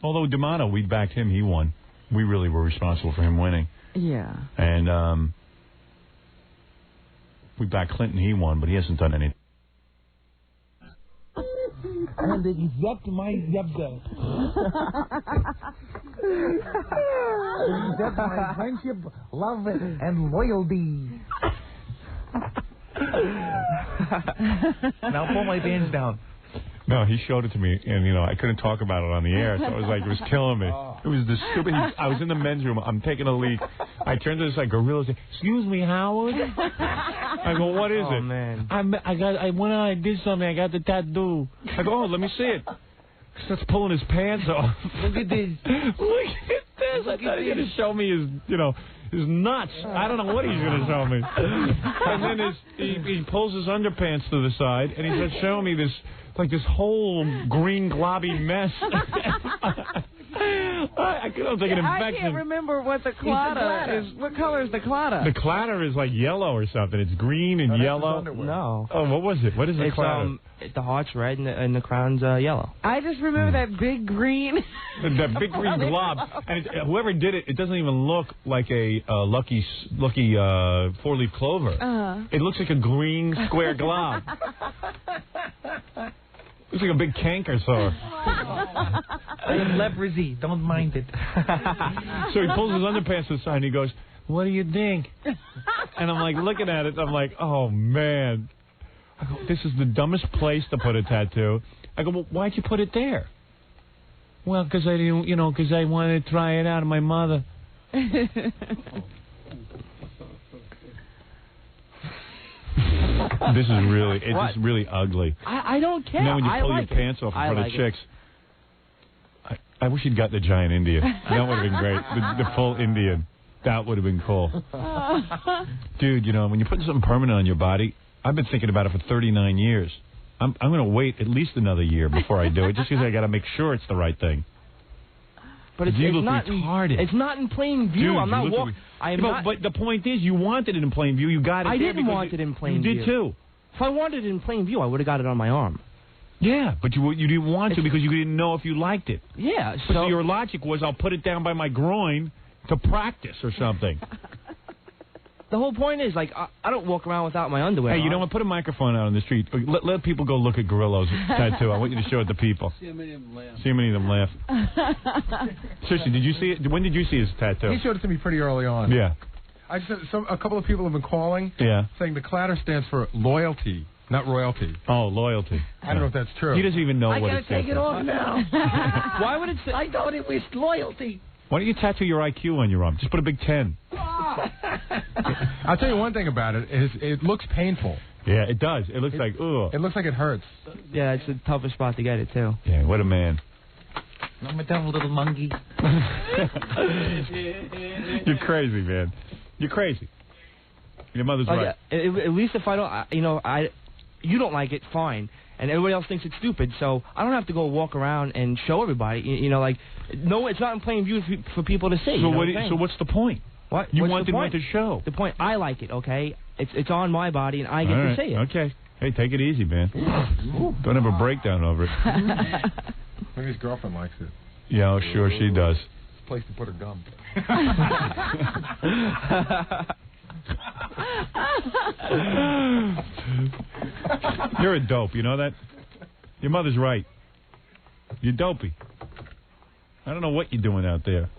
B: although D'Amato, we backed him, he won. We really were responsible for him winning.
C: Yeah.
B: And, we backed Clinton, he won, but he hasn't done anything.
H: and accept my yabda. Accept my friendship, love, and loyalty. Now pull my pants down.
B: No, he showed it to me, and, you know, I couldn't talk about it on the air, so it was like, it was killing me. It was the stupid... I was in the men's room. I'm taking a leak. I turned to this, like, gorilla and said, "Excuse me, Howard?" I go, "What is it?"
I: Man.
B: I went out, I did something. I got the tattoo. I go, "Oh, let me see it." He starts pulling his pants off.
H: Look at this.
B: Look at this. I thought he was going to show me his, you know... his nuts. I don't know what he's going to show me. And then he pulls his underpants to the side, and he starts showing me this, like this whole green globby mess. I was like an infection.
C: I can't remember what the clatter is. What color is the clatter?
B: The clatter is like yellow or something. It's green and yellow.
I: No.
B: Oh, what was it? What is the clatter?
I: The heart's red and the crown's yellow.
C: I just remember that big green.
B: That big green glob. And whoever did it, it doesn't even look like a lucky four-leaf clover. It looks like a green square glob. Looks like a big canker sore.
H: I have leprosy. Don't mind it.
B: So he pulls his underpants to the side and he goes, "What do you think?" And I'm like looking at it. I'm like, "Oh, man." I go, "This is the dumbest place to put a tattoo." I go, "Well, why'd you put it there?" "Well, because I didn't, you know, because I wanted to try it out on my mother." This is really, it's just really ugly.
C: I don't care.
B: And then when you pull
C: like
B: your pants off in front of chicks. I wish he'd gotten the giant Indian. That would have been great. The full Indian. That would have been cool. Dude, you know, when you're putting something permanent on your body, I've been thinking about it for 39 years. I'm going to wait at least another year before I do it, just because I got to make sure it's the right thing.
I: But it's not retarded. It's not in plain view.
B: Dude,
I: I'm not walking.
B: But the point is, you wanted it in plain view. You got it.
I: I didn't want it in plain view.
B: You did too.
I: If I wanted it in plain view, I would have got it on my arm.
B: Yeah, but you didn't want to because you didn't know if you liked it.
I: Yeah.
B: So your logic was, I'll put it down by my groin to practice or something.
I: The whole point is, like, I don't walk around without my underwear.
B: Hey, you know what? Put a microphone out on the street. Let people go look at Gorillo's tattoo. I want you to show it to people.
G: See how many of them laugh.
B: See how many of them laugh. Seriously, did you see it? When did you see his tattoo?
F: He showed it to me pretty early on.
B: Yeah.
F: I just a couple of people have been calling.
B: Yeah.
F: Saying the clatter stands for loyalty, not royalty.
B: Oh, loyalty.
F: I don't know if that's true.
B: He doesn't even know what it
G: I gotta
B: stands
G: take it off now.
I: Why would it say?
G: I thought it was loyalty.
B: Why don't you tattoo your IQ on your arm? Just put a big 10.
F: I'll tell you one thing about it is it looks painful.
B: Yeah, it does. It looks like, ugh.
F: It looks like it hurts.
I: Yeah, it's the toughest spot to get it, too.
B: Yeah, what a man.
H: I'm a dumb little monkey.
B: You're crazy, man. You're crazy. Your mother's right.
I: Yeah. At least if I don't, you don't like it, fine. And everybody else thinks it's stupid, so I don't have to go walk around and show everybody. Like, no, it's not in plain view for people to see.
B: So what's the point?
I: What?
B: You wanted one to show.
I: The point, I like it, okay? It's on my body, and I get to see it.
B: Okay. Hey, take it easy, man. Don't have a breakdown over it.
F: Maybe his girlfriend likes it.
B: Yeah, oh, sure she does.
F: It's a place to put her gum.
B: You're a dope, you know that? Your mother's right. You're dopey. I don't know what you're doing out there.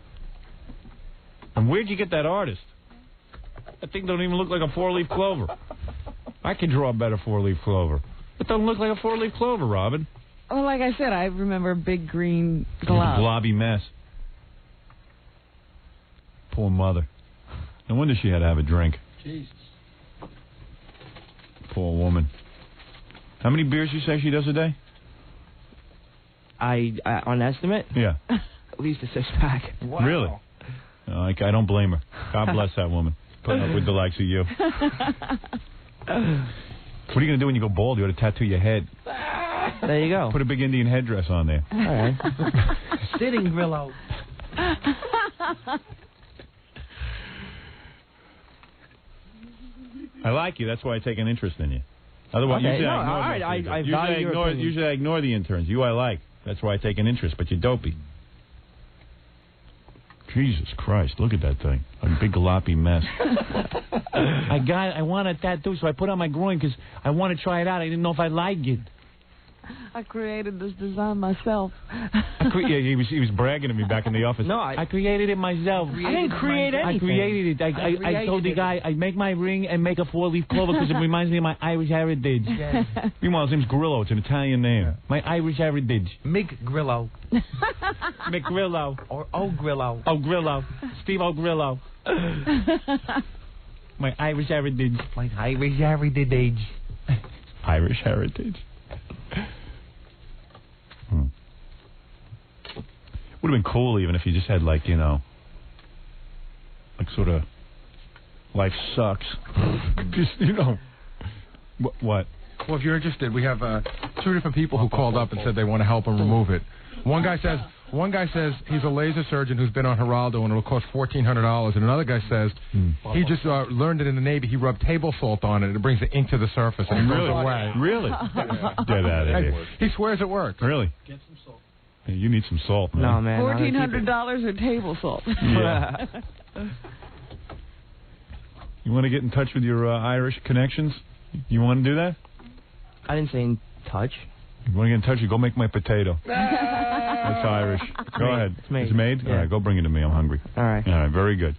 B: And where'd you get that artist? That thing don't even look like a four-leaf clover. I can draw a better four-leaf clover. It doesn't look like a four-leaf clover, Robin.
C: Oh, like I said, I remember a big green glob.
B: Globby mess. Poor mother. No wonder she had to have a drink.
G: Jesus.
B: Poor woman. How many beers you say she does a day?
I: On estimate?
B: Yeah.
I: At least a 6-pack.
B: Wow. Really? I don't blame her. God bless that woman. Putting up with the likes of you. What are you going to do when you go bald? You ought to tattoo your head.
I: There you go.
B: Put a big Indian headdress on there.
I: All right.
H: Sitting Grillo.
B: I like you. That's why I take an interest in you. Otherwise,
I: okay.
B: usually
I: no,
B: I ignore
I: all right. I value your opinion.
B: Usually I ignore the interns. You I like. That's why I take an interest, but you're dopey. Jesus Christ, look at that thing. A big gloppy mess. I want a tattoo, so I put it on my groin because I want to try it out. I didn't know if I liked it.
C: I created this design myself.
B: Yeah, he was bragging to me back in the office.
I: No, I
H: created it myself.
I: I didn't create anything.
H: I created it. I told the guy I'd make my ring and make a 4-leaf clover because it reminds me of my Irish heritage.
I: Yes.
B: Meanwhile, his name's Grillo. It's an Italian name.
H: My Irish heritage.
I: Mick Grillo.
H: McGrillo.
I: Or O'Grillo.
H: O'Grillo. Steve O'Grillo. My Irish heritage.
I: My Irish heritage.
B: Irish heritage. Would have been cool even if you just had like, you know, like sort of life sucks. Just, you know. What?
F: Well, if you're interested, we have 2 different people who called up and said they want to help him remove it. One guy says he's a laser surgeon who's been on Geraldo and it'll cost $1,400. And another guy says he just learned it in the Navy. He rubbed table salt on it and it brings the ink to the surface and it goes away.
B: Really? Get out of here.
F: He swears it works.
B: Really?
G: Get some salt.
B: Hey, you need some salt, man.
I: No, man.
C: $1,400 or table salt.
B: Yeah. You want to get in touch with your Irish connections? You want to do that?
I: I didn't say in touch.
B: You want to get in touch? You go make my potato. That's Irish. Go ahead.
I: It's made.
B: It's made?
I: Yeah.
B: All right, go bring it to me. I'm hungry.
I: All right.
B: All right, very good.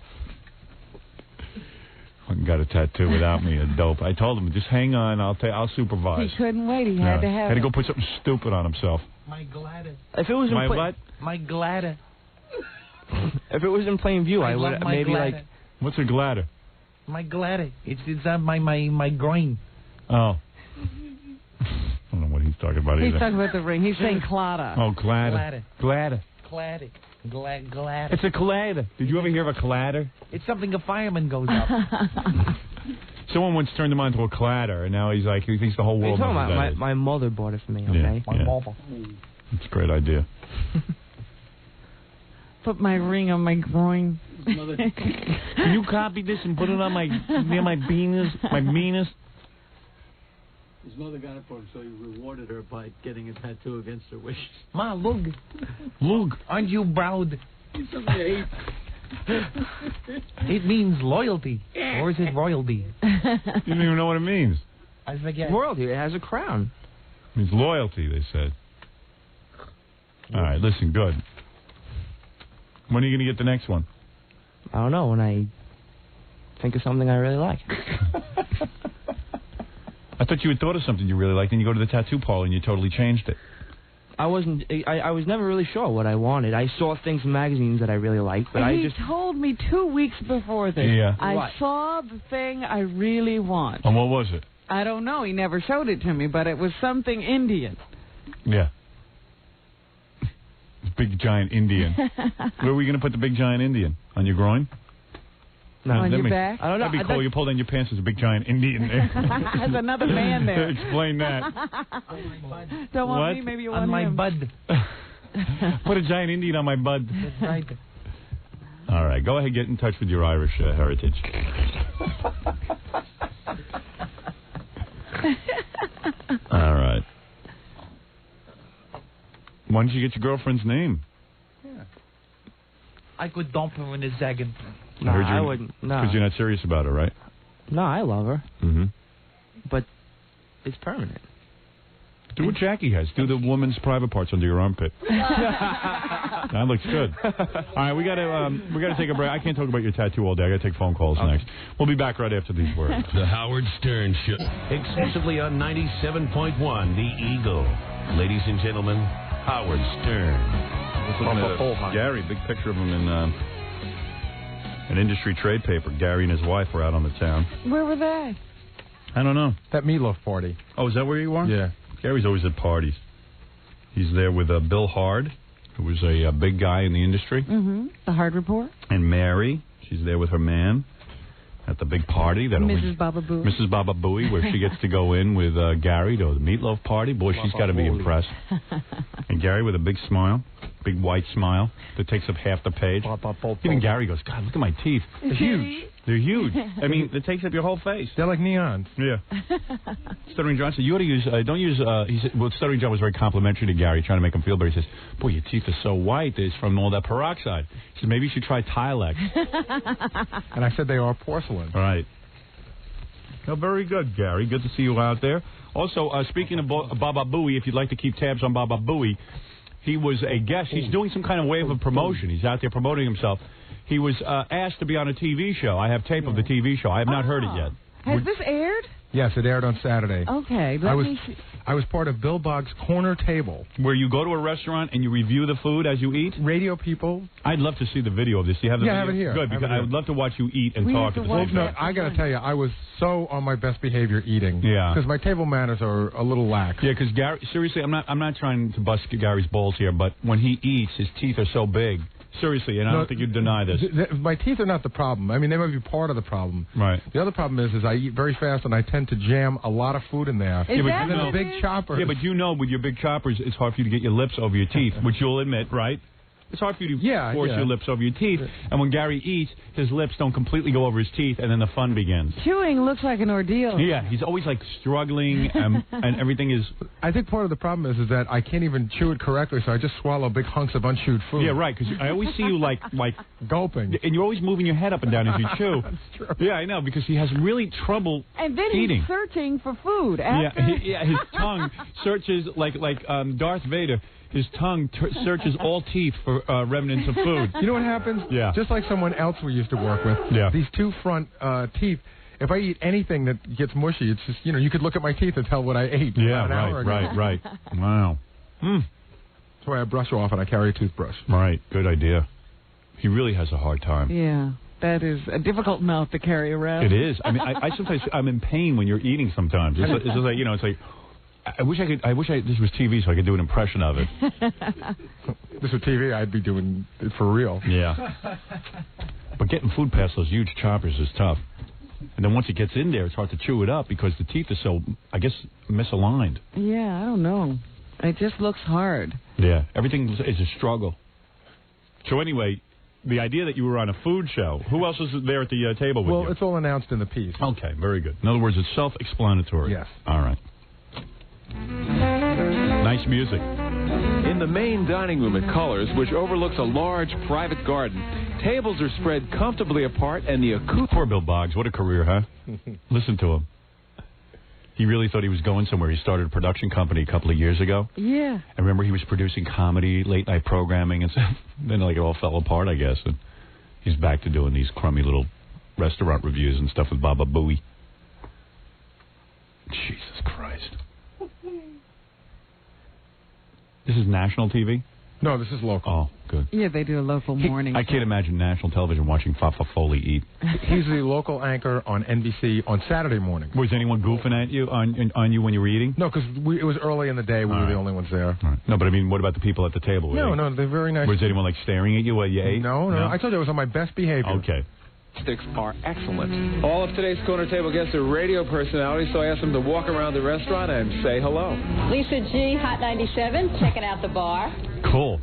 B: Fucking got a tattoo without me, a dope. I told him, just hang on, I'll supervise.
C: He couldn't wait. He had to have
B: Had to
C: it.
B: go put something stupid on himself.
H: My Gladys.
I: If it was
B: My what?
H: My Gladys.
I: If it was in plain view, I would maybe like.
B: What's a gladder?
H: My Gladys. It's on my groin.
B: Oh. I don't know what he's talking about
C: He's
B: either.
C: talking about the ring. He's saying clada.
B: Oh, gladder. Gladder.
H: Gladys. Gladys.
B: It's a collider. Did you ever hear of a collider?
H: It's something a fireman goes up.
B: Someone once turned him onto a cladder, and now he's like, he thinks the whole
I: What are you
B: world
I: talking
B: knows
I: about?
B: what that is.
I: My mother bought it for me, okay?
B: My mother. It's a great idea.
C: Put my ring on my groin.
H: Can you copy this and put it on near my penis, my meanest?
G: His mother got it for him, so he rewarded her by getting a tattoo against her wishes.
H: Ma, look. Look. Aren't you proud?
G: He's something to hate.
H: It means loyalty. Or is it royalty?
B: You don't even know what it means.
H: I forget.
I: Royalty. It has a crown.
B: It means loyalty, they said. All right, listen, good. When are you going to get the next one?
I: I don't know. When I think of something I really like.
B: I thought you had thought of something you really liked, and you go to the tattoo parlor and you totally changed it.
I: I wasn't. I was never really sure what I wanted. I saw things in magazines that I really liked, but
C: He told me 2 weeks before this.
B: Yeah.
C: I
I: What?
C: saw the thing I really want.
B: And what was it?
C: I don't know. He never showed it to me, but it was something Indian.
B: Yeah. Big giant Indian. Where are we going to put the big giant Indian? On your groin?
I: No.
C: On your back?
I: I don't know.
B: That'd be cool. You pull down your pants, there's a big giant Indian there.
C: There's another man there.
B: Explain that.
C: Don't want
B: What?
C: me, maybe you
H: On
C: want
H: my
C: him.
H: bud.
B: Put a giant Indian on my bud.
H: That's right.
B: All right, go ahead, get in touch with your Irish heritage. All right. Why don't you get your girlfriend's name?
H: I could dump her in a second.
I: No, I wouldn't. No.
B: Because you're not serious about her, right?
I: No, I love her,
B: Mm-hmm.
I: but it's permanent.
B: Do what Jackie has. Do the woman's private parts under your armpit. That looks good. All right, we gotta take a break. I can't talk about your tattoo all day. I gotta take phone calls next. We'll be back right after these words.
A: The Howard Stern Show. Exclusively on 97.1 The Eagle. Ladies and gentlemen, Howard Stern.
B: Gary, big picture of him in an industry trade paper. Gary and his wife were out on the town.
C: Where were they?
B: I don't know.
F: That meatloaf party.
B: Oh, is that where you are?
F: Yeah.
B: Gary's always at parties. He's there with Bill Hard, who was a big guy in the industry,
C: Mm-hmm. The Hard Report.
B: and Mary. She's there with her man at the big party. That
C: Mrs. Baba Boo.
B: Mrs. Baba Booey, where she gets to go in with Gary to the meatloaf party. Boy, she's got to be impressed. And Gary with a big smile, big white smile that takes up half the page. Even Gary goes, God, look at my teeth. They're huge. They're huge. I mean, it takes up your whole face.
F: They're like neons.
B: Yeah. Stuttering John said, you ought to use, don't use, he said, well, Stuttering John was very complimentary to Gary, trying to make him feel better. He says, boy, your teeth are so white. It's from all that peroxide. He said, maybe you should try Tilex.
F: And I said they are porcelain.
B: All right. Oh, very good, Gary. Good to see you out there. Also, speaking of Baba Booey, if you'd like to keep tabs on Baba Booey, he was a guest. He's doing some kind of wave of promotion. He's out there promoting himself. He was asked to be on a TV show. I have tape of the TV show. I have not heard it yet.
C: Has this aired?
F: Yes, it aired on Saturday.
C: Okay,
F: I was part of Bill Boggs' Corner Table.
B: Where you go to a restaurant and you review the food as you eat?
F: Radio people.
B: I'd love to see the video of this. Do you have the video?
F: I have it here.
B: Good, because I would love to watch you eat and talk at the same time.
F: I got to tell you, I was so on my best behavior eating.
B: Yeah.
F: Because my table manners are a little lax.
B: Yeah, because Gary, seriously, I'm not trying to bust Gary's balls here, but when he eats, his teeth are so big. Seriously, and I don't think you'd deny this.
F: My teeth are not the problem. I mean, they might be part of the problem.
B: Right.
F: The other problem is I eat very fast, and I tend to jam a lot of food in there.
C: And
F: then the big choppers.
B: Yeah, but you know, with your big choppers, it's hard for you to get your lips over your teeth, which you'll admit, right? It's hard for you to force your lips over your teeth. And when Gary eats, his lips don't completely go over his teeth, and then the fun begins.
C: Chewing looks like an ordeal.
B: Yeah, he's always like struggling, and everything is...
F: I think part of the problem is that I can't even chew it correctly, so I just swallow big hunks of unchewed food.
B: Yeah, right, because I always see you like
F: gulping.
B: And you're always moving your head up and down as you chew.
F: That's true.
B: Yeah, I know, because he has really trouble
C: and then
B: eating.
C: He's searching for food. After.
B: His tongue searches like Darth Vader. His tongue searches all teeth for remnants of food.
F: You know what happens?
B: Yeah.
F: Just like someone else we used to work with.
B: Yeah.
F: These two front teeth. If I eat anything that gets mushy, it's just, you could look at my teeth and tell what I ate.
B: Yeah,
F: an hour ago.
B: right. Wow.
F: That's why I brush off and I carry a toothbrush.
B: Right. Good idea. He really has a hard time.
C: Yeah. That is a difficult mouth to carry around.
B: It is. I mean, I sometimes I'm in pain when you're eating. Sometimes it's just like it's like. I wish this was TV so I could do an impression of it.
F: If this was TV, I'd be doing it for real.
B: Yeah. But getting food past those huge choppers is tough. And then once it gets in there, it's hard to chew it up because the teeth are so, I guess, misaligned.
C: Yeah, I don't know. It just looks hard.
B: Yeah, everything is a struggle. So anyway, the idea that you were on a food show, who else was there at the table with you?
F: Well, it's all announced in the piece.
B: Okay, very good. In other words, it's self-explanatory.
F: Yes.
B: All right. Nice music.
J: In the main dining room at Colors, which overlooks a large private garden, tables are spread comfortably apart and the acoustic...
B: Poor Bill Boggs, what a career, huh? Listen to him. He really thought he was going somewhere. He started a production company a couple of years ago.
C: Yeah.
B: I remember he was producing comedy, late-night programming, and stuff. Then it all fell apart, I guess. And he's back to doing these crummy little restaurant reviews and stuff with Baba Booey. Jesus Christ. This is national TV?
F: No, this is local.
B: Oh, good.
C: Yeah, they do a local morning
B: I can't imagine national television watching Fafa Foley eat.
F: He's the local anchor on NBC on Saturday morning.
B: Was anyone goofing at you on you when you were eating?
F: No, because it was early in the day. We were the only ones there.
B: Right. No, but I mean, what about the people at the table?
F: No, they're very nice.
B: Was anyone like staring at you while you ate?
F: No. I told you I was on my best behavior.
B: Okay.
J: Sticks are excellent. All of today's corner table guests are radio personalities, so I asked them to walk around the restaurant and say hello.
K: Lisa G, Hot 97, checking out the bar.
B: Cool.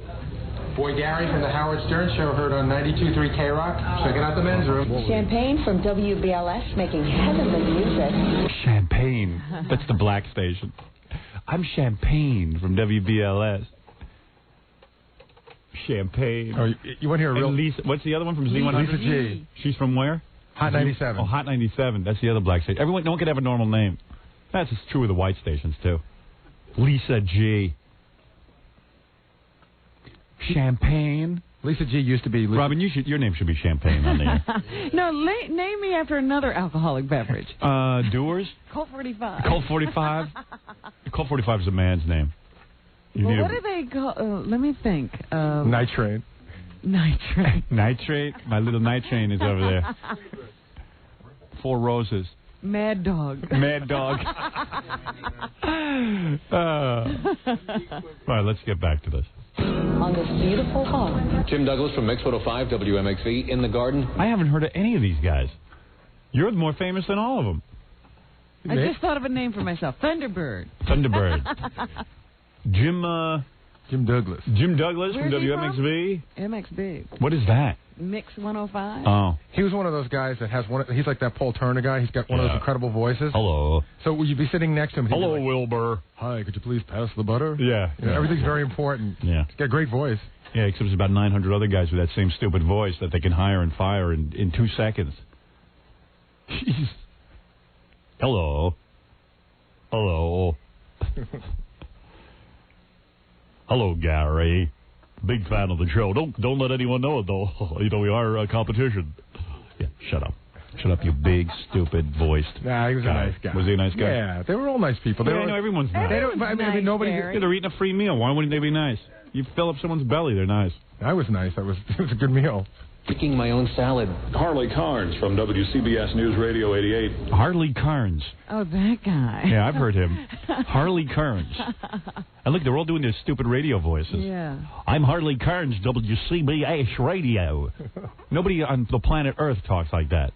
F: Boy Gary from the Howard Stern Show, heard on 92.3 K-Rock. Checking out the men's room.
K: Champagne from WBLS, making heavenly music.
B: Champagne. That's the black station. I'm Champagne from WBLS. Champagne.
F: Oh, you want to hear a real...
B: Lisa, what's the other one from Z100?
F: Lisa G.
B: She's from where?
F: Hot 97.
B: Oh, Hot 97. That's the other black station. No one could have a normal name. That's true of the white stations, too. Lisa G. Champagne.
F: Lisa G used to be...
B: Robin, your name should be Champagne on there.
C: No, name me after another alcoholic beverage.
B: Doers?
C: Colt 45.
B: Colt 45? Colt 45 is a man's name.
C: Well, what do they call... let me think.
F: Nitrate.
C: Nitrate.
B: Nitrate? My little night train is over there. 4 Roses.
C: Mad Dog.
B: Mad Dog. All right, let's get back to this.
K: On this beautiful hall.
L: Jim Douglas from Mix 105 WMXV in the Garden.
B: I haven't heard of any of these guys. You're more famous than all of them.
C: I just thought of a name for myself. Thunderbird.
B: Thunderbird. Jim
F: Douglas.
B: Jim Douglas
C: Where's
B: from
C: he
B: WMXV.
C: MXB.
B: What is that?
C: Mix 105.
B: Oh.
F: He was one of those guys that has one... He's like that Paul Turner guy. He's got one of those incredible voices.
B: Hello.
F: So would you be sitting next to him?
B: Hello,
F: like,
B: Wilbur.
F: Hi, could you please pass the butter?
B: Yeah.
F: Everything's very important.
B: Yeah.
F: He's got a great voice.
B: Yeah, except there's about 900 other guys with that same stupid voice that they can hire and fire in 2 seconds. Jeez. Hello. Hello. Hello, Gary. Big fan of the show. Don't let anyone know it, though. You know, we are competition. Yeah, shut up. Shut up, you big, stupid voiced.
F: Nah, he was
B: guy.
F: a nice guy.
B: Was he a nice guy?
F: Yeah, they were all nice people.
B: I know everyone's nice.
F: Nobody.
B: Yeah, they're eating a free meal. Why wouldn't they be nice? You fill up someone's belly, they're nice.
F: I was nice. It was a good meal.
L: Picking my own salad.
M: Harley Carnes from WCBS News Radio 88.
B: Harley Carnes.
C: Oh, that guy.
B: Yeah, I've heard him. Harley Carnes. And look, they're all doing their stupid radio voices.
C: Yeah.
B: I'm Harley Carnes, WCBS Radio. Nobody on the planet Earth talks like that.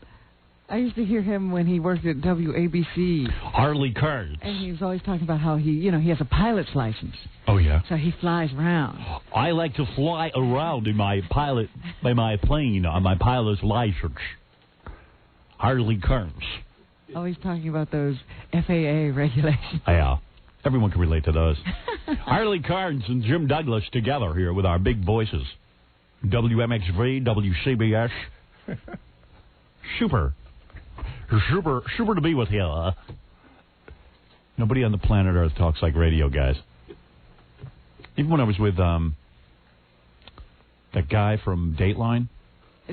C: I used to hear him when he worked at WABC.
B: Harley Carnes.
C: And he was always talking about how he has a pilot's license.
B: Oh, yeah?
C: So he flies around.
B: I like to fly around in my plane on my pilot's license. Harley Carnes.
C: Always talking about those FAA regulations.
B: Yeah. Everyone can relate to those. Harley Carnes and Jim Douglas together here with our big voices. WMXV, WCBS. Super to be with you. Nobody on the planet Earth talks like radio guys. Even when I was with that guy from Dateline.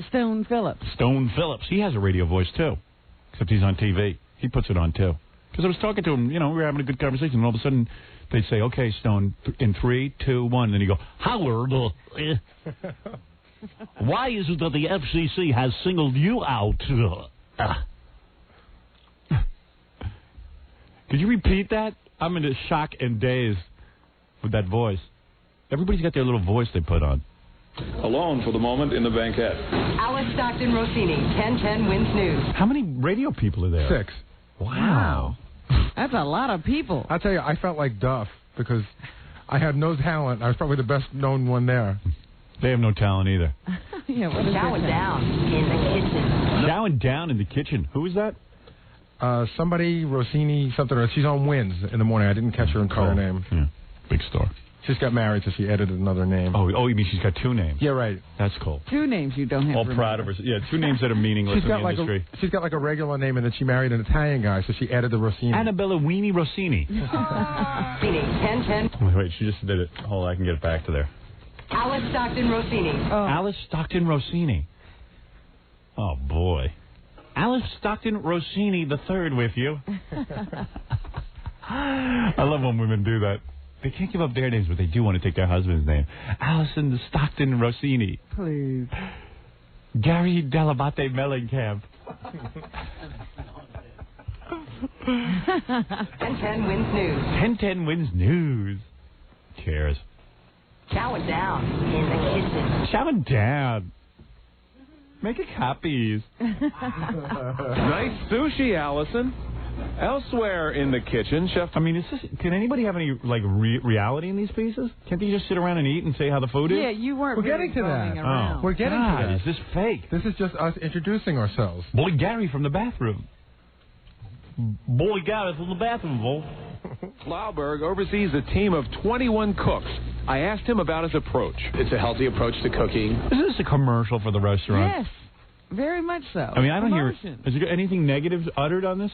C: Stone Phillips.
B: Stone Phillips. He has a radio voice, too. Except he's on TV. He puts it on, too. Because I was talking to him, we were having a good conversation, and all of a sudden they'd say, okay, Stone, in 3, 2, 1, and then you go, Howard, why is it that the FCC has singled you out? Could you repeat that? I'm in a shock and daze with that voice. Everybody's got their little voice they put on.
M: Alone for the moment in the banquette.
N: Alice Stockton Rossini, 1010 Wins News.
B: How many radio people are there?
F: 6.
B: Wow.
C: That's a lot of people.
F: I'll tell you, I felt like Duff because I had no talent. I was probably the best known one there.
B: They have no talent either.
C: Yeah, what is
N: Chowing down in the kitchen.
B: Chowing down in the kitchen. Who is that?
F: Somebody, Rossini, something. She's on Wins in the morning. I didn't catch her name.
B: Yeah. Big star.
F: She just got married, so she added another name.
B: Oh, you mean she's got 2 names?
F: Yeah, right.
B: That's cool.
C: 2 names you don't have.
B: All proud of her. Yeah, 2 names that are meaningless in the industry.
F: She's got like a regular name, and then she married an Italian guy, so she added the Rossini.
B: Annabella Weenie Rossini.
N: 1010.
B: Wait, she just did it. Hold on, I can get it back to there.
N: Alice Stockton Rossini.
C: Oh.
B: Alice Stockton Rossini. Oh, boy. Alice Stockton Rossini the third with you. I love when women do that. They can't give up their names, but they do want to take their husband's name. Allison Stockton Rossini.
C: Please.
B: Gary Delabate Mellencamp.
N: 1010 Wins News.
B: 1010 Wins News. Cheers.
N: Chowing down in the kitchen.
B: Chowing down. Making copies.
J: Nice sushi, Allison. Elsewhere in the kitchen, Chef.
B: I mean, can anybody have any reality in these pieces? Can't they just sit around and eat and say how the food is?
C: Yeah, you weren't.
F: We're getting to that.
C: Around.
F: We're getting to that.
B: Is this fake?
F: This is just us introducing ourselves.
B: Boy Gary from the bathroom. Boy Gary from the bathroom, Vol.
J: Flauberg oversees a team of 21 cooks. I asked him about his approach.
O: It's a healthy approach to cooking.
B: Is this a commercial for the restaurant?
C: Yes, very much so.
B: I mean, I don't hear. Is there anything negative uttered on this?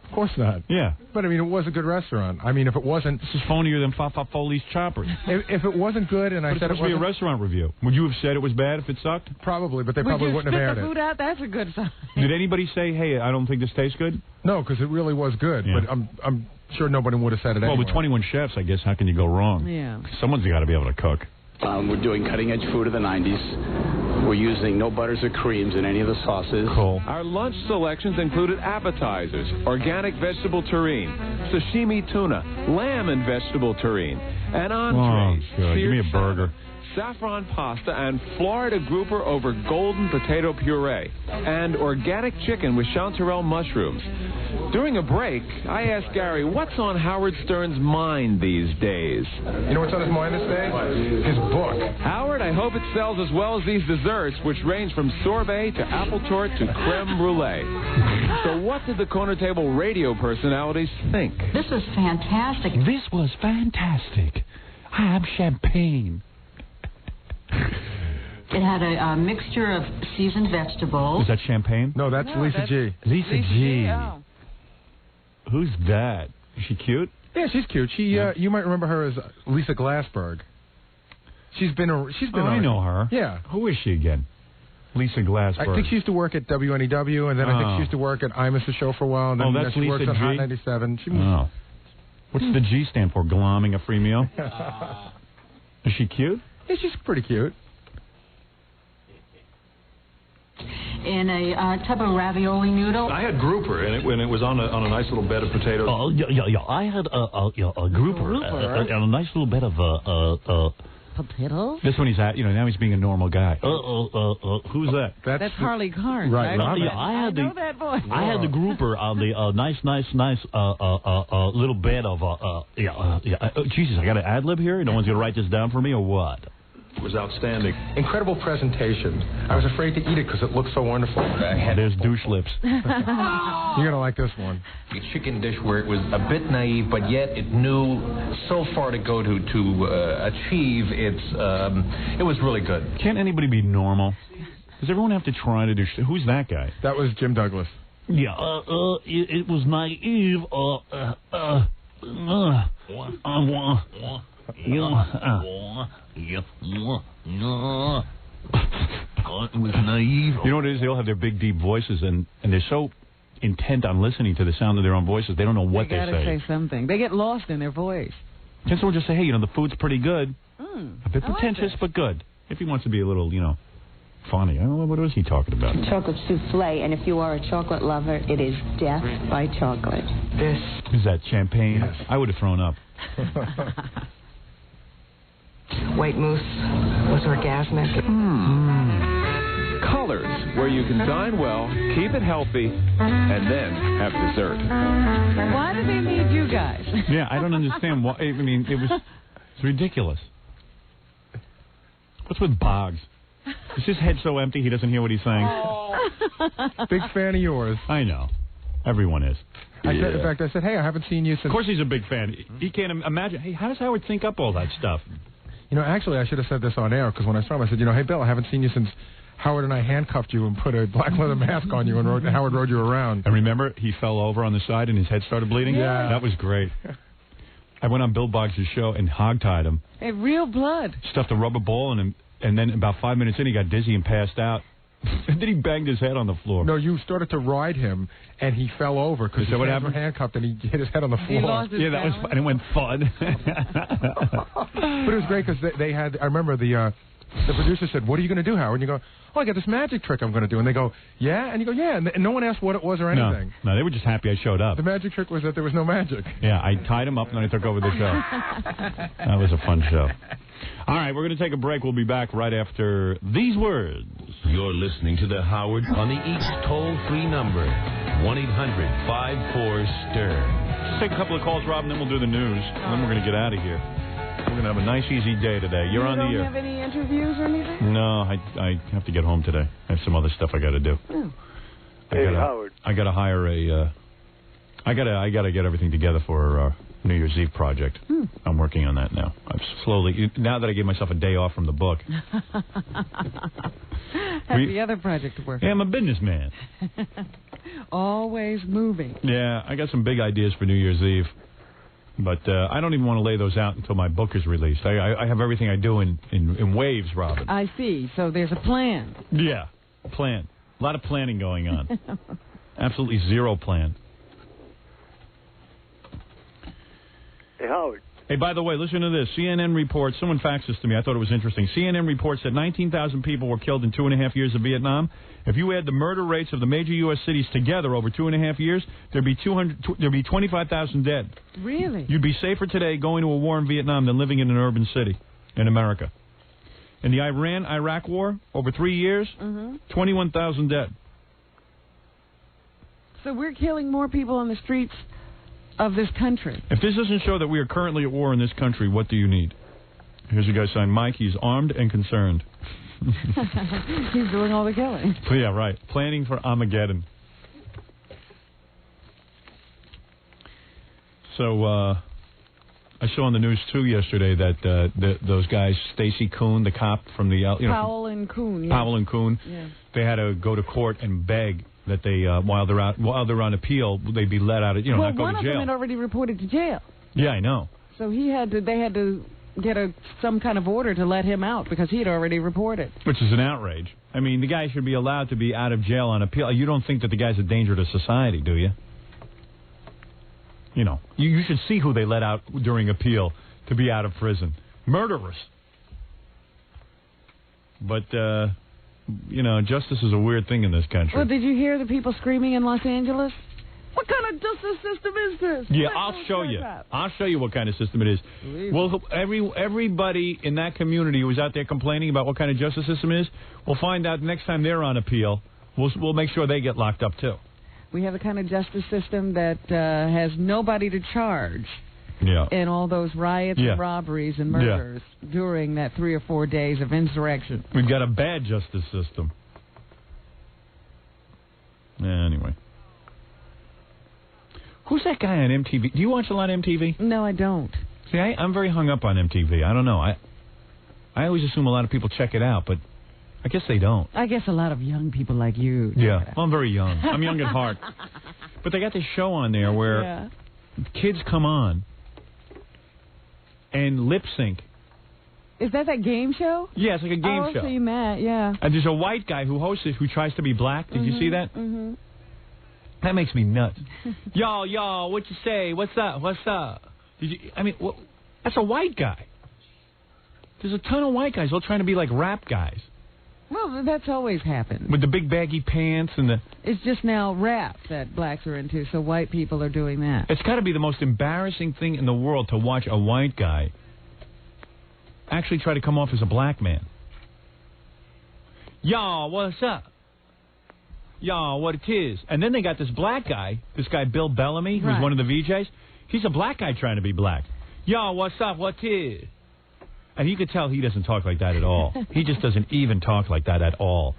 F: Of course not.
B: Yeah.
F: But, I mean, it was a good restaurant. I mean, if it wasn't...
B: This is phonier than Fa Foley's Choppers.
F: If it wasn't good and I said it wasn't...
B: Be a restaurant review. Would you have said it was bad if it sucked?
F: Probably, but they probably wouldn't have aired it.
C: Would you spit the food out? That's a good sign.
B: Did anybody say, hey, I don't think this tastes good?
F: No, because it really was good. Yeah. But I'm sure nobody would have said it anyway.
B: Well, with 21 chefs, I guess, how can you go wrong?
C: Yeah.
B: Someone's got to be able to cook.
O: We're doing cutting-edge food of the 90s. We're using no butters or creams in any of the sauces.
B: Cool.
J: Our lunch selections included appetizers, organic vegetable terrine, sashimi tuna, lamb and vegetable terrine, and entrees.
B: Oh, good. Give me a burger.
J: Saffron pasta and Florida grouper over golden potato puree, and organic chicken with chanterelle mushrooms. During a break, I asked Gary what's on Howard Stern's mind these days.
F: You know what's on his mind this day? His book.
J: Howard, I hope it sells as well as these desserts, which range from sorbet to apple tart to creme brulee. So what did the corner table radio personalities think?
N: This was fantastic.
B: This was fantastic. I have champagne.
N: It had a mixture of seasoned vegetables.
B: Is that champagne?
F: No, that's Lisa G.
B: Lisa G.
C: Oh.
B: Who's that? Is she cute?
F: Yeah, she's cute. She, you might remember her as Lisa Glassberg. She's been.
B: I know her.
F: Yeah.
B: Who is she again? Lisa Glassberg.
F: I think she used to work at WNEW, and then I think she used to work at I Miss the Show for a while. And then
B: that's
F: she
B: Lisa
F: works on
B: G?
F: Hot 97. She
B: What's the G stand for? Glomming a free meal? Is she cute?
F: Yeah, she's pretty cute.
N: In a tub of ravioli noodle.
M: I had grouper, and it was on a nice little bed of potatoes.
H: Oh, yeah. I had a grouper and a nice little bit of potatoes.
B: This one he's at, now he's being a normal guy. Who's that?
C: That's Harley Carnes.
F: Right.
C: I know that voice.
H: I had the grouper on the nice little bed of Jesus, I got an ad lib here. No one's gonna write this down for me or what?
M: It was outstanding.
F: Incredible presentation. I was afraid to eat it because it looked so wonderful.
B: There's douche lips.
F: You're going to like this one.
P: A chicken dish where it was a bit naive, but yet it knew so far to go to achieve its... it was really good.
B: Can't anybody be normal? Does everyone have to try to do... Who's that guy?
F: That was Jim Douglas.
H: Yeah, it was naive.
B: It was naive. You know what it is? They all have their big, deep voices, and they're so intent on listening to the sound of their own voices, they don't know what
C: they
B: say.
C: They gotta say something. They get lost in their voice.
B: Can someone just say, hey, the food's pretty good. A bit pretentious, but good. If he wants to be a little, funny. I don't know, what was he talking about?
K: Chocolate souffle, and if you are a chocolate lover, it is death by chocolate.
B: Is that champagne? Yes. I would have thrown up.
N: White mousse was orgasmic.
J: Colors, where you can dine well, keep it healthy, and then have dessert.
C: Why do they need you guys?
B: Yeah, I don't understand why. I mean, it's ridiculous. What's with Boggs? Is his head so empty he doesn't hear what he's saying?
F: Big fan of yours.
B: I know. Everyone is.
F: In fact, I said, hey, I haven't seen you since...
B: Of course he's a big fan. He can't imagine. Hey, how does Howard think up all that stuff?
F: Actually, I should have said this on air, because when I saw him, I said, hey, Bill, I haven't seen you since Howard and I handcuffed you and put a black leather mask on you, and Howard rode you around.
B: And remember, he fell over on the side and his head started bleeding?
F: Yeah.
B: That was great. I went on Bill Boggs' show and hogtied him.
C: Hey, real blood.
B: Stuffed a rubber ball in him, and then about 5 minutes in, he got dizzy and passed out. And then he banged his head on the floor.
F: No, you started to ride him, and he fell over because his hands were handcuffed, and he hit his head on the floor.
C: He lost his balance?
B: That was, and it went thud.
F: But it was great because they had. I remember the producer said, "What are you going to do, Howard?" And you go, "Oh, I got this magic trick I'm going to do." And they go, "Yeah," and you go, "Yeah," and no one asked what it was or anything.
B: No, they were just happy I showed up.
F: The magic trick was that there was no magic.
B: Yeah, I tied him up and then I took over the show. That was a fun show. All right, we're going to take a break. We'll be back right after these words.
A: You're listening to The Howard on the East toll-free number, 1-800-54-STIR.
B: Take a couple of calls, Rob, and then we'll do the news. And then we're going to get out of here. We're going to have a nice, easy day today. You're on the air.
C: You don't have any interviews or anything?
B: No, I have to get home today. I have some other stuff I got to do.
C: Oh.
B: Howard. I got to hire I got to get everything together for New Year's Eve project. I'm working on that now. I'm slowly, now that I gave myself a day off from the book.
C: The other project to work on.
B: Yeah, I'm a businessman.
C: Always moving.
B: Yeah, I got some big ideas for New Year's Eve. But I don't even want to lay those out until my book is released. I have everything I do in waves, Robin.
C: I see. So there's a plan.
B: Yeah, plan. A lot of planning going on. Absolutely zero plan.
Q: Hey, Howard.
B: Hey, by the way, listen to this. CNN reports, someone faxed this to me. I thought it was interesting. CNN reports that 19,000 people were killed in 2.5 years of Vietnam. If you add the murder rates of the major U.S. cities together over 2.5 years, there'd be 25,000 dead.
C: Really?
B: You'd be safer today going to a war in Vietnam than living in an urban city in America. In the Iran-Iraq war, over 3 years, 21,000 dead.
C: So we're killing more people on the streets of this country.
B: If this doesn't show that we are currently at war in this country, what do you need? Here's a guy signed Mike. He's armed and concerned.
C: He's doing all the killing.
B: Yeah, right. Planning for Armageddon. So, I saw on the news, too, yesterday that those guys, Stacy Kuhn, the cop from the...
C: Powell and Kuhn.
B: Powell and Kuhn.
C: Yeah.
B: They had to go to court and beg that they while they're on appeal, they'd be let out of
C: well,
B: not go
C: one
B: to
C: of
B: jail.
C: them had already reported to jail.
B: Yeah, I know.
C: So they had to get some kind of order to let him out because he had already reported.
B: Which is an outrage. I mean, the guy should be allowed to be out of jail on appeal. You don't think that the guy's a danger to society, do you? You know, you should see who they let out during appeal to be out of prison. Murderers. But, justice is a weird thing in this country.
C: Well, did you hear the people screaming in Los Angeles? What kind of justice system is this?
B: Yeah, I'll show you. I'll show you what kind of system it is. Well, everybody in that community who was out there complaining about what kind of justice system it is, we'll find out next time they're on appeal. We'll make sure they get locked up, too.
C: We have a kind of justice system that has nobody to charge in all those riots and robberies and murders during that 3 or 4 days of insurrection.
B: We've got a bad justice system. Anyway. Who's that guy on MTV? Do you watch a lot of MTV?
C: No, I don't.
B: See, I'm very hung up on MTV. I don't know. I always assume a lot of people check it out, but I guess they don't.
C: I guess a lot of young people like you.
B: Yeah, well, I'm very young. I'm young at heart. But they got this show on there where kids come on and lip sync.
C: Is that game show?
B: Yeah, it's like a game show.
C: I've seen that, yeah.
B: And there's a white guy who hosts it who tries to be black. Did you see that?
C: Mm-hmm.
B: That makes me nuts. Y'all, what you say? What's up? That's a white guy. There's a ton of white guys all trying to be like rap guys.
C: Well, that's always happened.
B: With the big baggy pants and the...
C: It's just now rap that blacks are into, so white people are doing that.
B: It's got to be the most embarrassing thing in the world to watch a white guy actually try to come off as a black man. Y'all, what's up? Y'all, what it is. And then they got this black guy, Bill Bellamy, who's one of the VJs. He's a black guy trying to be black. Y'all, what's up? What is? And you could tell he doesn't talk like that at all. He just doesn't even talk like that at all.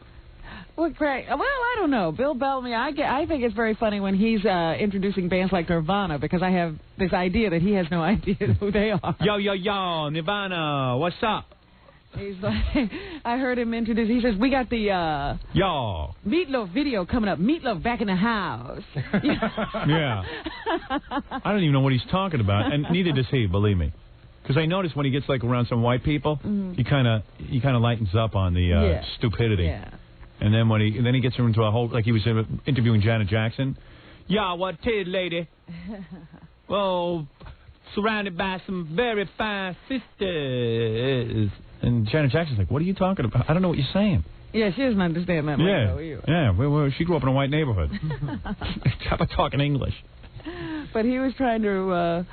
C: Well, Craig, I don't know. Bill Bellamy, I think it's very funny when he's introducing bands like Nirvana because I have this idea that he has no idea who they are.
B: Yo, Nirvana, what's up?
C: He's like, I heard him introduce. He says, "We got the Meatloaf video coming up. Meatloaf back in the house."
B: Yeah. I don't even know what he's talking about, and neither does he. Believe me, because I notice when he gets like around some white people, he kind of lightens up on the stupidity.
C: Yeah.
B: And then he gets into a whole like he was interviewing Janet Jackson. Yeah, what tis, lady? Well, surrounded by some very fine sisters. And Janet Jackson's like, what are you talking about? I don't know what you're saying.
C: Yeah, she doesn't understand that lingo either.
B: Yeah, she grew up in a white neighborhood. How about talking English?
C: But he was trying to...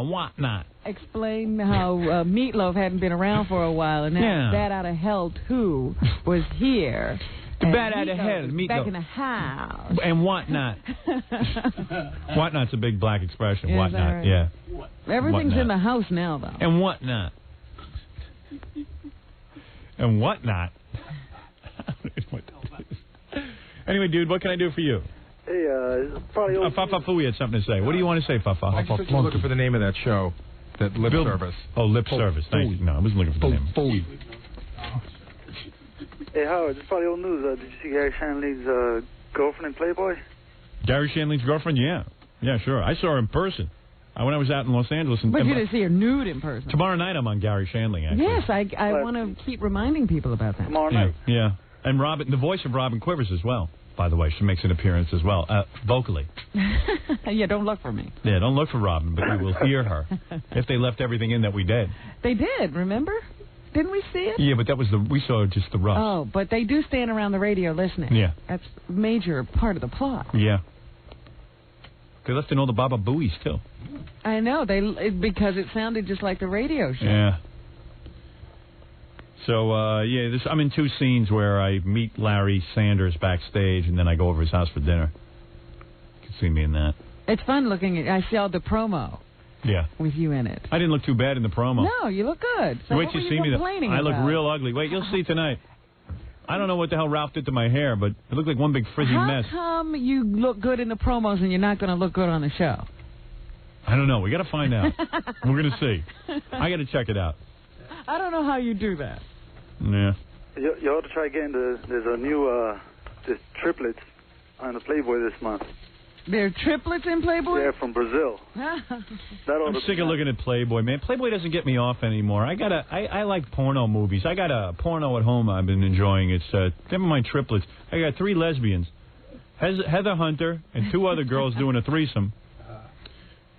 B: what not?
C: Explain how Meatloaf hadn't been around for a while, and now Bat Out of Hell 2 was here.
B: Bat Out of Hell, Meatloaf.
C: Back in the house.
B: And whatnot. Whatnot's a big black expression.
C: Is
B: whatnot,
C: right?
B: yeah.
C: Everything's
B: whatnot.
C: in the house now, though.
B: And whatnot. And whatnot. Anyway, dude, what can I do for you?
Q: Hey, probably...
B: Fafa Fooey had something to say. What do you want to say, Fafa?
F: I was looking for the name of that show, that Lip Service.
B: Oh, Lip Service. Thank you. No, I wasn't looking for the name.
F: Fooey.
Q: Hey, Howard, just probably old news. Did you see Gary Shanley's girlfriend in Playboy?
B: Gary Shanley's girlfriend? Yeah. Yeah, sure. I saw her in person. When I was out in Los Angeles.
C: But you didn't see her nude in person.
B: Tomorrow night I'm on Gary Shanley, actually.
C: Yes, I want to keep reminding people about that.
Q: Tomorrow night?
B: Yeah. And the voice of Robin Quivers as well, by the way. She makes an appearance as well, vocally.
C: Yeah, don't look for me.
B: Yeah, don't look for Robin, but you will hear her. If they left everything in that we did.
C: They did, remember? Didn't we see it?
B: Yeah, but that was we saw just the rough.
C: Oh, but they do stand around the radio listening.
B: Yeah.
C: That's a major part of the plot.
B: Yeah. They left in all the Baba Booies, too.
C: I know, because it sounded just like the radio show.
B: Yeah. So, I'm in two scenes where I meet Larry Sanders backstage, and then I go over his house for dinner. You can see me in that.
C: It's fun looking at I saw the promo.
B: Yeah.
C: With you in it.
B: I didn't look too bad in the promo.
C: No, you look good. So
B: wait
C: what
B: till
C: were
B: you see me. I look
C: about?
B: real ugly. Wait, you'll see tonight. I don't know what the hell Ralph did to my hair, but it looked like one big frizzy mess.
C: How come you look good in the promos and you're not going to look good on the show?
B: I don't know. We got to find out. We're going to see. I got to check it out.
C: I don't know how you do that.
B: Yeah.
Q: You ought to try again. There's a new, there's triplets on the Playboy this month.
C: They're triplets in Playboy?
Q: Yeah, from Brazil.
B: I'm sick of looking at Playboy, man. Playboy doesn't get me off anymore. I like porno movies. I got a porno at home I've been enjoying. It's never mind triplets. I got 3 lesbians, Heather Hunter and 2 other girls doing a threesome.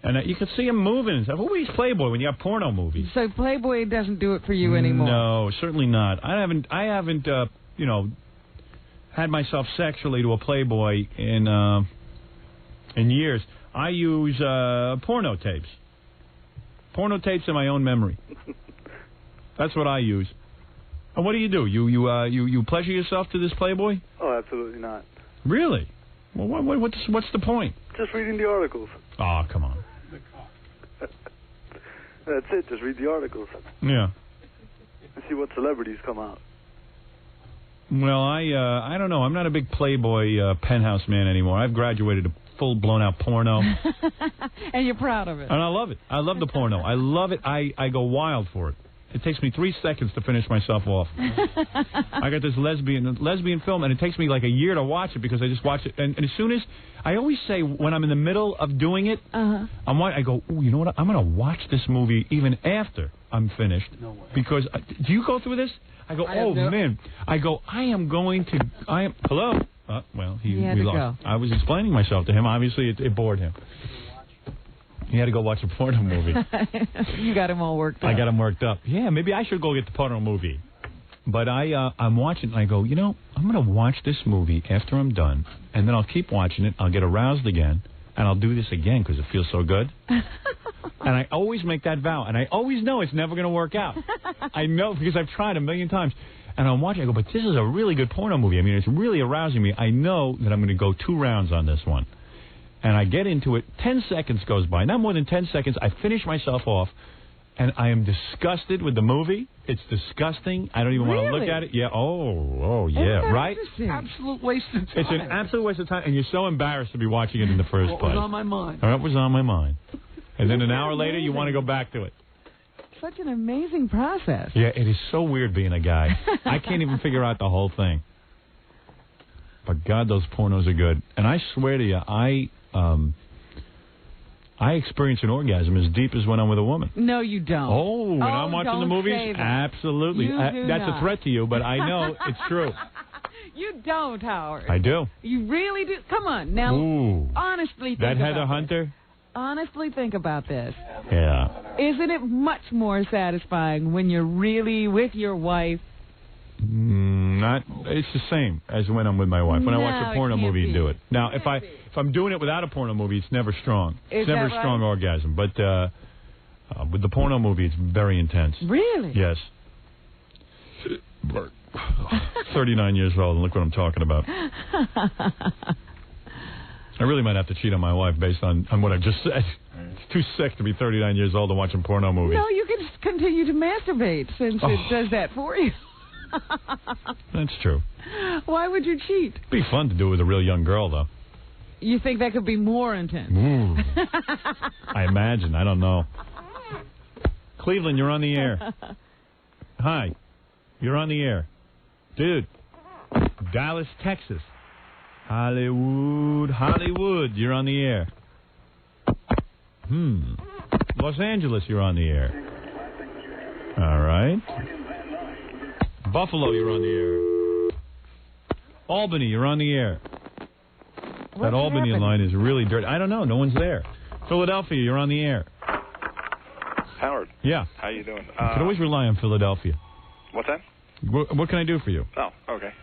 B: And you can see them moving and stuff. Who reads Playboy when you have porno movies?
C: So Playboy doesn't do it for you anymore?
B: No, certainly not. I haven't had myself sexually to a Playboy in years. I use porno tapes. Porno tapes in my own memory. That's what I use. And what do? You pleasure yourself to this Playboy?
Q: Oh, absolutely not.
B: Really? Well, what's the point?
Q: Just reading the articles.
B: Oh, come on.
Q: That's it. Just read the articles.
B: Yeah.
Q: And see what celebrities come out.
B: Well, I don't know. I'm not a big Playboy penthouse man anymore. I've graduated to full blown out porno.
C: And you're proud of it.
B: And I love it. I love the porno. I love it. I go wild for it. It takes me 3 seconds to finish myself off. I got this lesbian film, and it takes me like a year to watch it because I just watch it. And as soon as I always say when I'm in the middle of doing it, I go, ooh, you know what? I'm going to watch this movie even after I'm finished. No way. Because do you go through this? I go, man. I go, hello. Well, we lost. I was explaining myself to him. Obviously, it bored him. He had to go watch a porno movie.
C: You got him all worked up.
B: I got him worked up. Yeah, maybe I should go get the porno movie. But I'm watching, and I go, I'm going to watch this movie after I'm done, and then I'll keep watching it. I'll get aroused again, and I'll do this again because it feels so good. And I always make that vow, and I always know it's never going to work out. I know because I've tried a million times. And I'm watching, I go, but this is a really good porno movie. I mean, it's really arousing me. I know that I'm going to go 2 rounds on this one. And I get into it. 10 seconds goes by. Not more than 10 seconds. I finish myself off, and I am disgusted with the movie. It's disgusting. I don't even want to look at it. Yeah. Oh, yeah. Right?
G: Absolute waste of time.
B: It's an absolute waste of time, and you're so embarrassed to be watching it in the first place.
G: What was on my mind?
B: What was on my mind. And then an hour later, you want to go back to it.
C: Such an amazing process.
B: Yeah, it is so weird being a guy. I can't even figure out the whole thing. But God, those pornos are good. And I swear to you, I experience an orgasm as deep as when I'm with a woman.
C: No, you don't.
B: Oh, when I'm watching the movies? Absolutely. That's a threat to you, but I know it's true.
C: You don't, Howard.
B: I do.
C: You really do? Come on. Now, honestly think
B: that
C: about
B: Heather Hunter?
C: Honestly think about this.
B: Yeah.
C: Isn't it much more satisfying when you're really with your wife?
B: It's the same as when I'm with my wife. When I watch a porno movie, you do it. Now, if I'm doing it without a porno movie, it's never strong. It's never a strong orgasm. But with the porno movie, it's very intense.
C: Really?
B: Yes. 39 years old, and look what I'm talking about. I really might have to cheat on my wife based on what I just said. It's too sick to be 39 years old and watching porno movies.
C: No, you can continue to masturbate since it does that for you.
B: That's true.
C: Why would you cheat?
B: It'd be fun to do it with a real young girl, though.
C: You think that could be more intense?
B: Ooh. I imagine. I don't know. Cleveland, you're on the air. Hi. You're on the air. Dude. Dallas, Texas. Hollywood, you're on the air. Los Angeles, you're on the air. All right. Buffalo, you're on the air. Albany, you're on the air. That Albany line is really dirty. I don't know. No one's there. Philadelphia, you're on the air.
R: Howard.
B: Yeah.
R: How you doing?
B: You can always rely on Philadelphia.
R: What's that?
B: What can I do for you?
R: Oh, okay.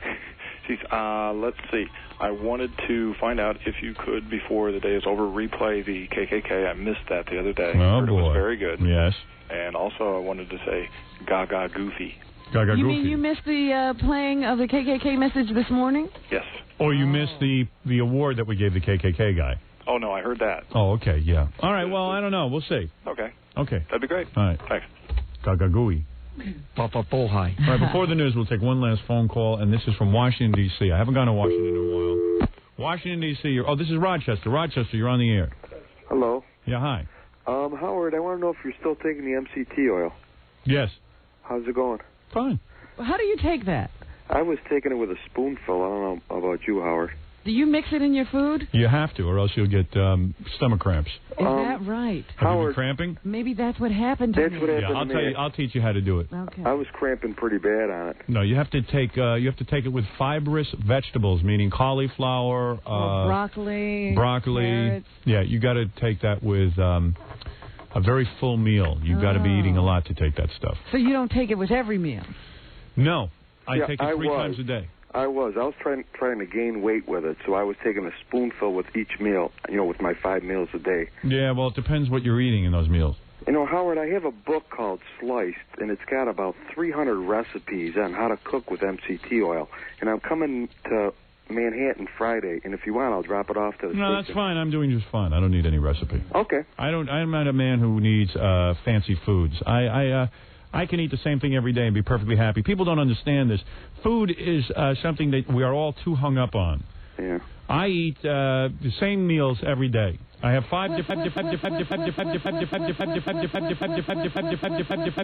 R: Let's see. I wanted to find out if you could, before the day is over, replay the KKK. I missed that the other day.
B: Oh,
R: Heard
B: boy.
R: It was very good.
B: Yes.
R: And also I wanted to say Gaga Goofy.
B: Gaga
C: You
B: Goofy.
C: mean you missed the playing of the KKK message this morning?
R: Yes.
B: Or you missed the award that we gave the KKK guy.
R: Oh, no, I heard that.
B: Oh, okay, yeah. All right, well, I don't know. We'll see.
R: Okay.
B: Okay.
R: That'd be great.
B: All right.
R: Thanks.
B: Gaga Gooey.
G: Papa Bohai.
B: All right, before the news, we'll take one last phone call, and this is from Washington, D.C. I haven't gone to Washington in a while. Washington, D.C. This is Rochester. Rochester, you're on the air.
S: Hello.
B: Yeah, hi.
S: Howard, I want to know if you're still taking the MCT oil.
B: Yes.
S: How's it going?
B: Fine.
C: How do you take that?
S: I was taking it with a spoonful. I don't know about you, Howard.
C: Do you mix it in your food?
B: You have to, or else you'll get stomach cramps.
C: Is that right?
B: Have you been cramping?
C: Maybe that's what happened to me.
S: That's what happened to me.
B: I'll teach you how to do it.
C: Okay.
S: I was cramping pretty bad on it.
B: No, you have to take it with fibrous vegetables, meaning cauliflower,
C: broccoli,
B: carrots. Yeah, you got to take that with a very full meal. You've got to be eating a lot to take that stuff.
C: So you don't take it with every meal?
B: No, I take it 3 times a day.
S: I was trying to gain weight with it, so I was taking a spoonful with each meal, with my 5 meals a day.
B: Yeah, well, it depends what you're eating in those meals.
S: Howard, I have a book called Sliced, and it's got about 300 recipes on how to cook with MCT oil. And I'm coming to Manhattan Friday, and if you want, I'll drop it off to the
B: No, that's fine. I'm doing just fine. I don't need any recipe.
S: Okay.
B: I'm not a man who needs fancy foods. I can eat the same thing every day and be perfectly happy. People don't understand this. Food is something that we are all too hung up on.
S: Yeah.
B: I eat the same meals every day. I have 5 different